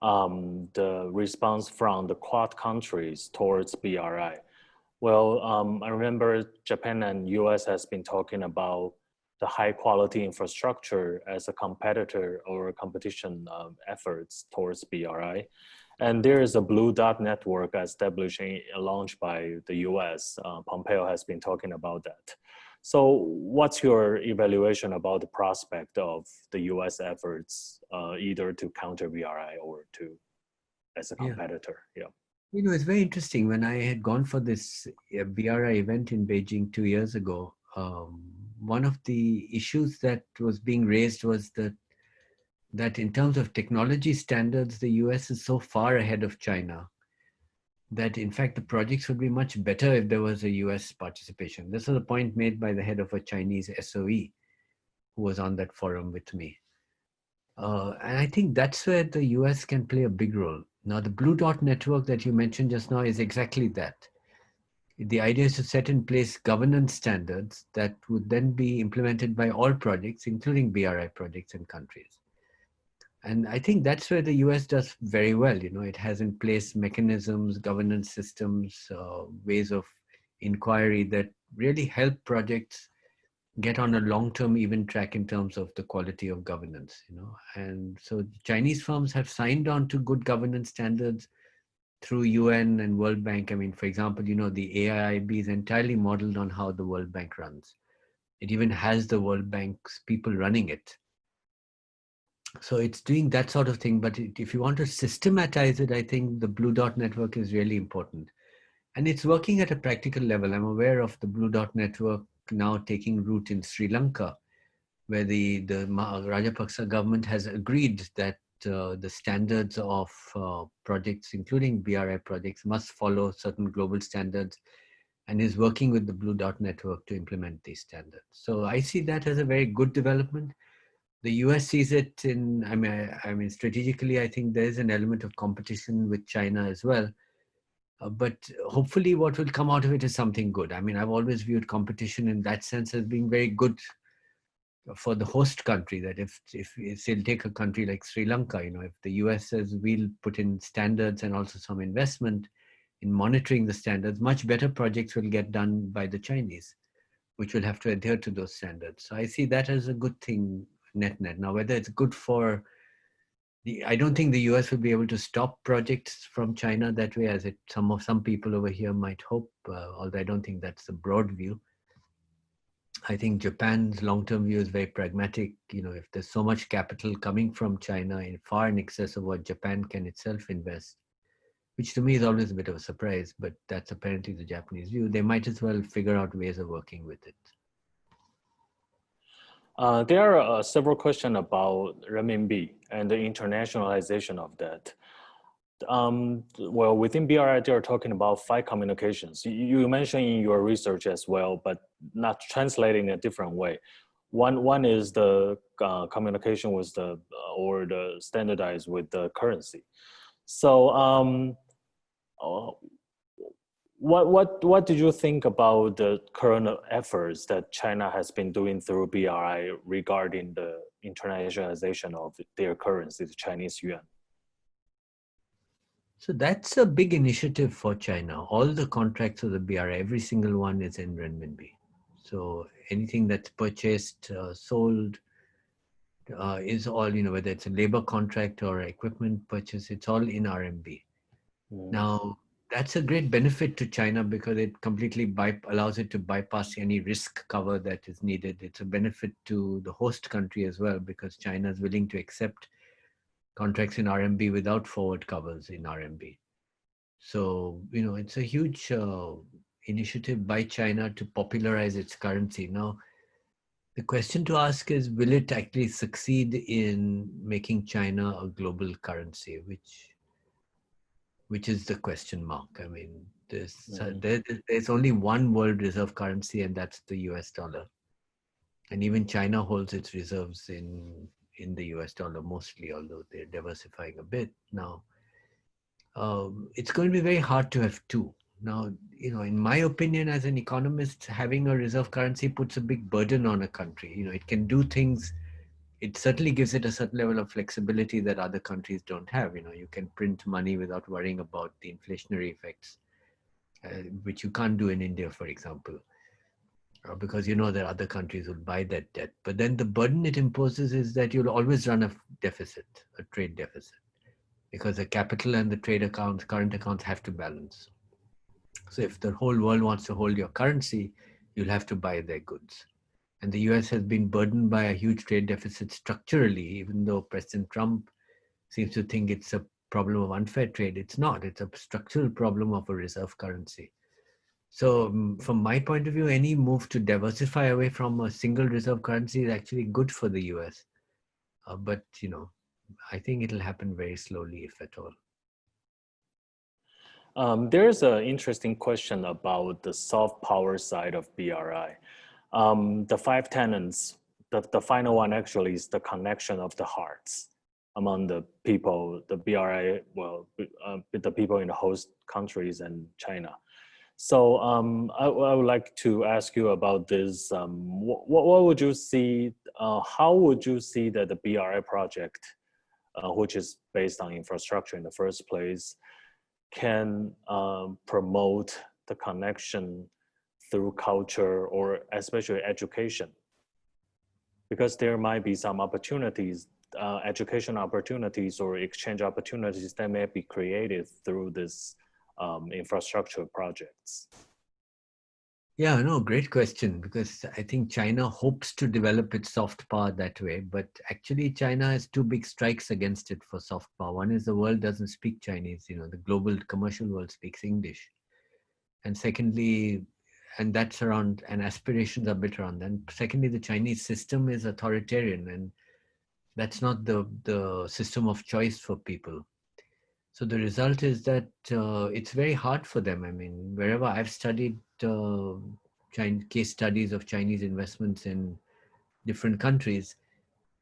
the response from the Quad countries towards BRI. Well, I remember Japan and US has been talking about the high quality infrastructure as a competitor or competition efforts towards BRI. And there is a Blue Dot network established and launched by the US. Pompeo has been talking about that. So what's your evaluation about the prospect of the US efforts, either to counter BRI or to as a Yeah. competitor? Yeah. It's very interesting. When I had gone for this BRI event in Beijing 2 years ago, one of the issues that was being raised was that in terms of technology standards, the US is so far ahead of China that in fact the projects would be much better if there was a US participation. This was a point made by the head of a Chinese SOE who was on that forum with me. And I think that's where the US can play a big role. Now, the Blue Dot network that you mentioned just now is exactly that. The idea is to set in place governance standards that would then be implemented by all projects, including BRI projects and countries. And I think that's where the US does very well. It has in place mechanisms, governance systems, ways of inquiry that really help projects get on a long-term even track in terms of the quality of governance. And so Chinese firms have signed on to good governance standards through UN and World Bank. I mean, for example, the AIIB is entirely modeled on how the World Bank runs. It even has the World Bank's people running it. So it's doing that sort of thing. But if you want to systematize it, I think the Blue Dot network is really important. And it's working at a practical level. I'm aware of the Blue Dot network now taking root in Sri Lanka, where the Rajapaksa government has agreed that the standards of projects, including BRI projects, must follow certain global standards, and is working with the Blue Dot network to implement these standards. So I see that as a very good development. The US sees it I mean, strategically, I think there is an element of competition with China as well. But hopefully what will come out of it is something good. I mean, I've always viewed competition in that sense as being very good for the host country, that if say take a country like Sri Lanka, if the US says we'll put in standards and also some investment in monitoring the standards, much better projects will get done by the Chinese, which will have to adhere to those standards. So I see that as a good thing, net. Now, whether it's good for I don't think the US will be able to stop projects from China that way, as some people over here might hope, although I don't think that's the broad view. I think Japan's long-term view is very pragmatic. If there's so much capital coming from China far in excess of what Japan can itself invest, which to me is always a bit of a surprise, but that's apparently the Japanese view, they might as well figure out ways of working with it. There are several questions about renminbi and the internationalization of that. Well, within BRI, they're talking about 5 communications. You mentioned in your research as well, but not translating in a different way. One is the communication with or the standardized with the currency. So what did you think about the current efforts that China has been doing through BRI regarding the internationalization of their currency, the Chinese yuan? So that's a big initiative for China. All the contracts of the BRI, every single one is in renminbi. So anything that's purchased, sold, is all, whether it's a labor contract or equipment purchase, it's all in RMB. Now, that's a great benefit to China because it completely allows it to bypass any risk cover that is needed. It's a benefit to the host country as well, because China is willing to accept contracts in RMB without forward covers in RMB. So, it's a huge initiative by China to popularize its currency. Now, the question to ask is, will it actually succeed in making China a global currency, which is the question mark. I mean, there's only one world reserve currency, and that's the US dollar. And even China holds its reserves in the US dollar mostly, although they're diversifying a bit now. It's going to be very hard to have two. Now, in my opinion, as an economist, having a reserve currency puts a big burden on a country. It can do things. It certainly gives it a certain level of flexibility that other countries don't have. You can print money without worrying about the inflationary effects, which you can't do in India, for example, because that other countries will buy that debt. But then the burden it imposes is that you'll always run a deficit, a trade deficit, because the capital and the trade current accounts have to balance. So if the whole world wants to hold your currency, you'll have to buy their goods. And the US has been burdened by a huge trade deficit structurally, even though President Trump seems to think it's a problem of unfair trade. It's not. It's a structural problem of a reserve currency. So from my point of view, any move to diversify away from a single reserve currency is actually good for the US. But, I think it'll happen very slowly, if at all. There's an interesting question about the soft power side of BRI. The 5 tenets, the final one actually is the connection of the hearts among the people, the BRI, the people in the host countries and China. So I would like to ask you about this. What would you see, how would you see that the BRI project, which is based on infrastructure in the first place, can promote the connection through culture or especially education? Because there might be some opportunities, education opportunities or exchange opportunities that may be created through this infrastructure projects. Yeah, no, great question, because I think China hopes to develop its soft power that way, but actually China has two big strikes against it for soft power. One is the world doesn't speak Chinese, the global commercial world speaks English. And secondly, and that's around, and aspirations are built around. And secondly, the Chinese system is authoritarian, and that's not the system of choice for people. So the result is that it's very hard for them. I mean, wherever I've studied case studies of Chinese investments in different countries,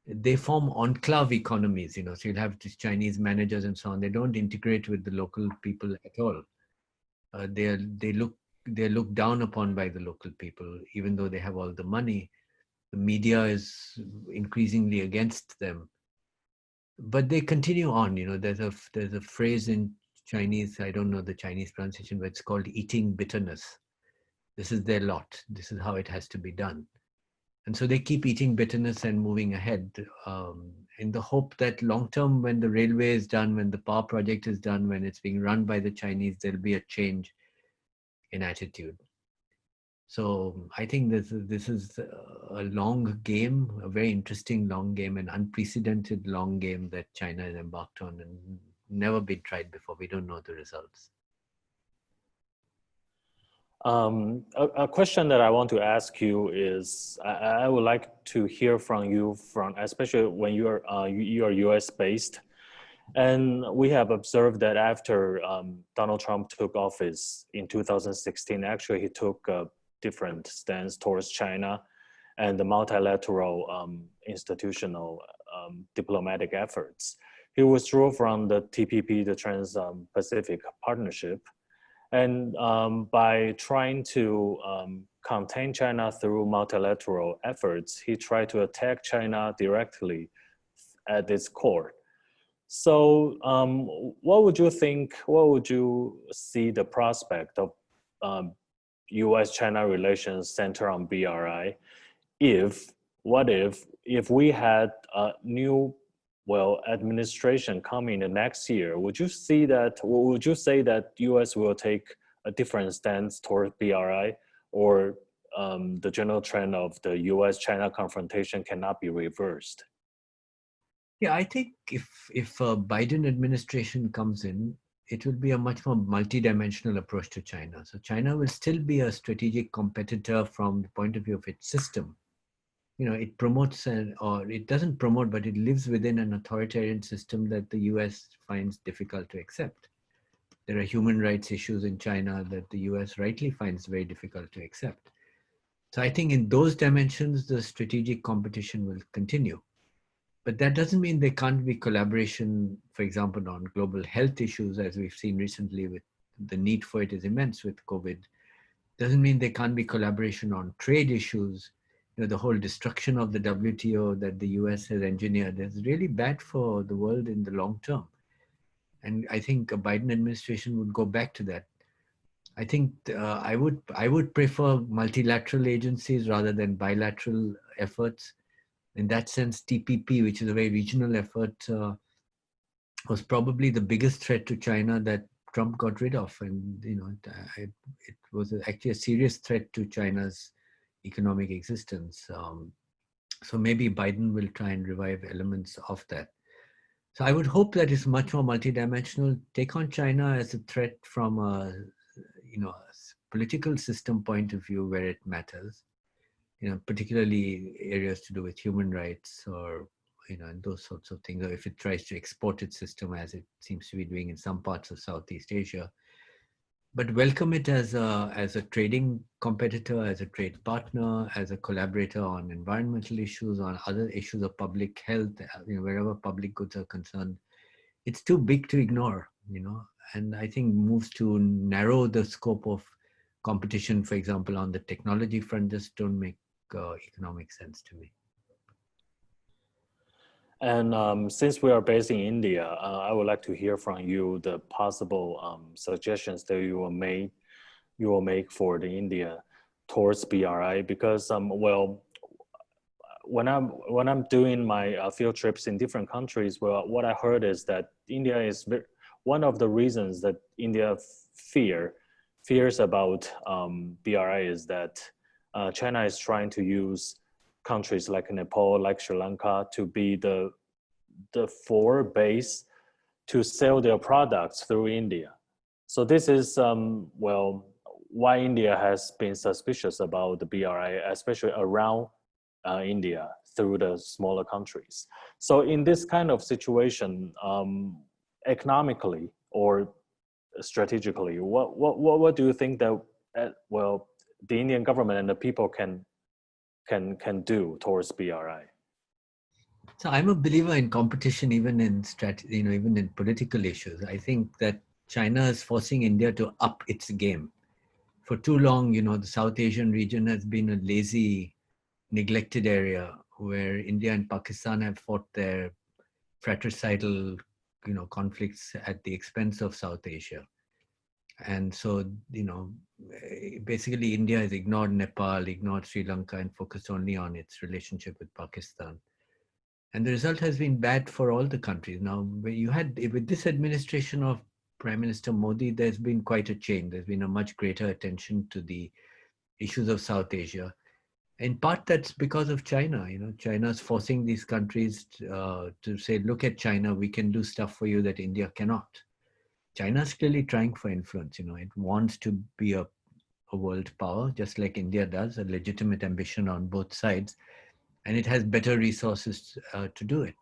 they form enclave economies, so you'll have these Chinese managers and so on. They don't integrate with the local people at all. They're looked down upon by the local people, even though they have all the money. The media is increasingly against them. But they continue on. There's a phrase in Chinese, I don't know the Chinese pronunciation, but it's called eating bitterness. This is their lot. This is how it has to be done. And so they keep eating bitterness and moving ahead in the hope that long term, when the railway is done, when the power project is done, when it's being run by the Chinese, there'll be a change in attitude. So I think this is a long game, a very interesting long game, an unprecedented long game that China has embarked on and never been tried before. We don't know the results. A question that I want to ask you is, I would like to hear from you, especially when you are US based, and we have observed that after Donald Trump took office in 2016, actually he took a different stance towards China and the multilateral institutional diplomatic efforts. He withdrew from the TPP, the Trans-Pacific Partnership, and by trying to contain China through multilateral efforts, he tried to attack China directly at its core. So what would you think, what would you see the prospect of US-China relations center on BRI if we had a new administration coming the next year? Would you say that US will take a different stance toward BRI, or the general trend of the US-China confrontation cannot be reversed? Yeah, I think if a Biden administration comes in, it will be a much more multidimensional approach to China. So China will still be a strategic competitor from the point of view of its system. It promotes or it doesn't promote, but it lives within an authoritarian system that the US finds difficult to accept. There are human rights issues in China that the US rightly finds very difficult to accept. So I think in those dimensions, the strategic competition will continue. But that doesn't mean there can't be collaboration, for example, on global health issues, as we've seen recently. With the need for it is immense with COVID. Doesn't mean there can't be collaboration on trade issues. The whole destruction of the WTO that the US has engineered is really bad for the world in the long term. And I think a Biden administration would go back to that. I think I would prefer multilateral agencies rather than bilateral efforts. In that sense, TPP, which is a very regional effort, was probably the biggest threat to China that Trump got rid of. And, it was actually a serious threat to China's economic existence. So maybe Biden will try and revive elements of that. So I would hope that it's much more multidimensional. Take on China as a threat from a, political system point of view where it matters. Particularly areas to do with human rights or, and those sorts of things. Or if it tries to export its system as it seems to be doing in some parts of Southeast Asia. But welcome it as a trading competitor, as a trade partner, as a collaborator on environmental issues, on other issues of public health, wherever public goods are concerned. It's too big to ignore, and I think moves to narrow the scope of competition, for example, on the technology front, just don't make economic sense to me. And since we are based in India, I would like to hear from you the possible suggestions that you will make for the India towards BRI, because when I'm doing my field trips in different countries, well, what I heard is that India is one of the reasons that India fears about BRI is that China is trying to use countries like Nepal, like Sri Lanka, to be the forward base to sell their products through India. So this is why India has been suspicious about the BRI, especially around India through the smaller countries. So in this kind of situation, economically or strategically, what do you think that the Indian government and the people can do towards BRI? So I'm a believer in competition, even in even in political issues. I think that China is forcing India to up its game. For too long, the South Asian region has been a lazy, neglected area where India and Pakistan have fought their fratricidal, conflicts at the expense of South Asia. And so, basically India has ignored Nepal, ignored Sri Lanka, and focused only on its relationship with Pakistan. And the result has been bad for all the countries. Now, with this administration of Prime Minister Modi, there's been quite a change. There's been a much greater attention to the issues of South Asia. In part, that's because of China. China's forcing these countries to say, look at China, we can do stuff for you that India cannot. China's clearly trying for influence. It wants to be a world power, just like India does, a legitimate ambition on both sides. And it has better resources to do it.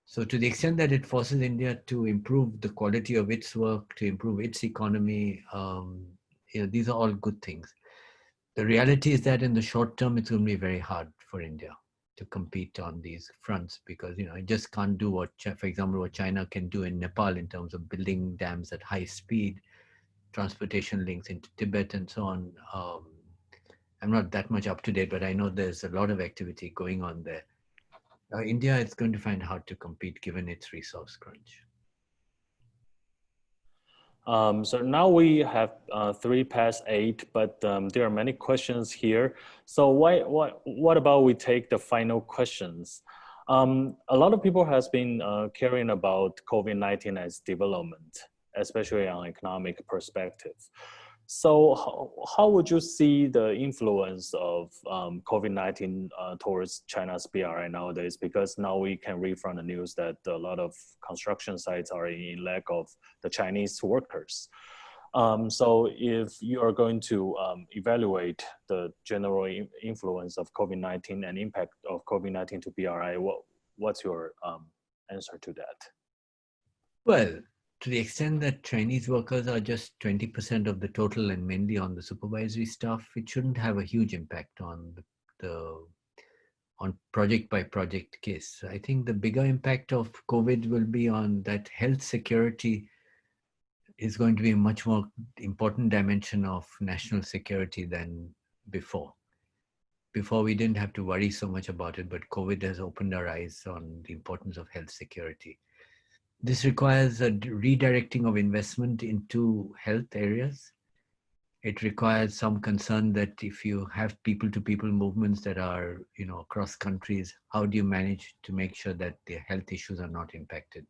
So to the extent that it forces India to improve the quality of its work, to improve its economy, these are all good things. The reality is that in the short term, it's going to be very hard for India to compete on these fronts because, it just can't do for example, what China can do in Nepal in terms of building dams at high speed, transportation links into Tibet and so on. I'm not that much up to date, but I know there's a lot of activity going on there. India is going to find hard to compete given its resource crunch. So now we have 8:03, but there are many questions here. So what about we take the final questions? A lot of people has been caring about COVID-19 as development, especially on economic perspective. So how would you see the influence of COVID-19 towards China's BRI nowadays? Because now we can read from the news that a lot of construction sites are in lack of the Chinese workers. So if you are going to evaluate the general influence of COVID-19 and impact of COVID-19 to BRI, what's your answer to that? Well, to the extent that Chinese workers are just 20% of the total and mainly on the supervisory staff, it shouldn't have a huge impact on on project by project case. I think the bigger impact of COVID will be on that health security is going to be a much more important dimension of national security than before. Before we didn't have to worry so much about it, but COVID has opened our eyes on the importance of health security. This requires a redirecting of investment into health areas. It requires some concern that if you have people-to-people movements that are, across countries, how do you manage to make sure that the health issues are not impacted?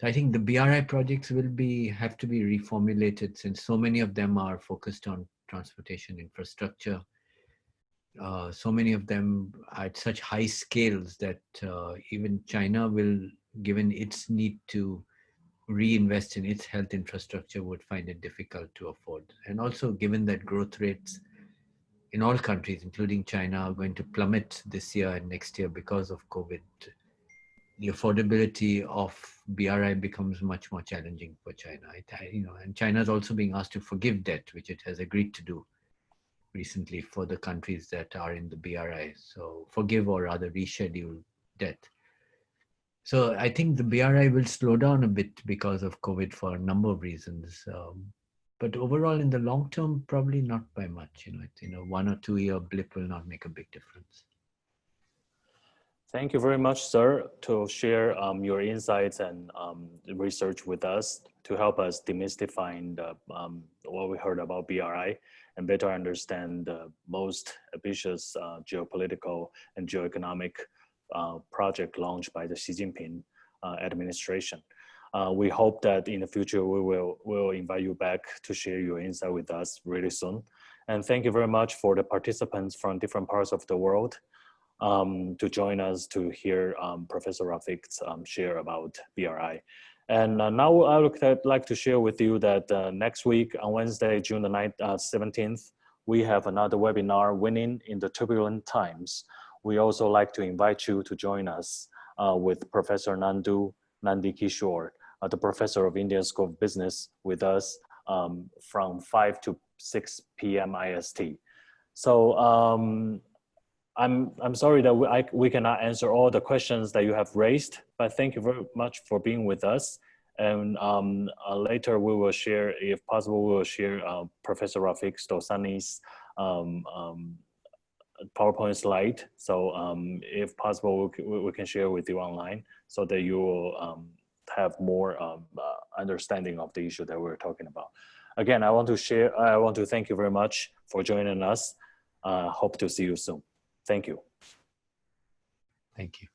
So I think the BRI projects will have to be reformulated since so many of them are focused on transportation infrastructure. So many of them at such high scales that even China will, given its need to reinvest in its health infrastructure, would find it difficult to afford. And also given that growth rates in all countries, including China, are going to plummet this year and next year because of COVID, the affordability of BRI becomes much more challenging for China. And China is also being asked to forgive debt, which it has agreed to do recently for the countries that are in the BRI. So forgive, or rather reschedule debt. So I think the BRI will slow down a bit because of COVID for a number of reasons. But overall, in the long term, probably not by much. 1 or 2 year blip will not make a big difference. Thank you very much, sir, to share your insights and research with us to help us demystifying what we heard about BRI and better understand the most ambitious geopolitical and geoeconomic project launched by the Xi Jinping administration. We hope that in the future we will invite you back to share your insight with us really soon. And thank you very much for the participants from different parts of the world to join us to hear Professor Rafiq's share about BRI. And now I would like to share with you that next week on Wednesday, June the 17th, we have another webinar, Winning in the Turbulent Times. We also like to invite you to join us with Professor Nandi Kishore, the Professor of Indian School of Business, with us from 5 to 6 p.m. IST. So I'm sorry that we cannot answer all the questions that you have raised, but thank you very much for being with us. And later we will share, if possible, we will share Professor Rafiq Dossani's PowerPoint slide. So if possible, we can share with you online so that you will have more understanding of the issue that we're talking about. Again, I want to thank you very much for joining us. Hope to see you soon. Thank you. Thank you.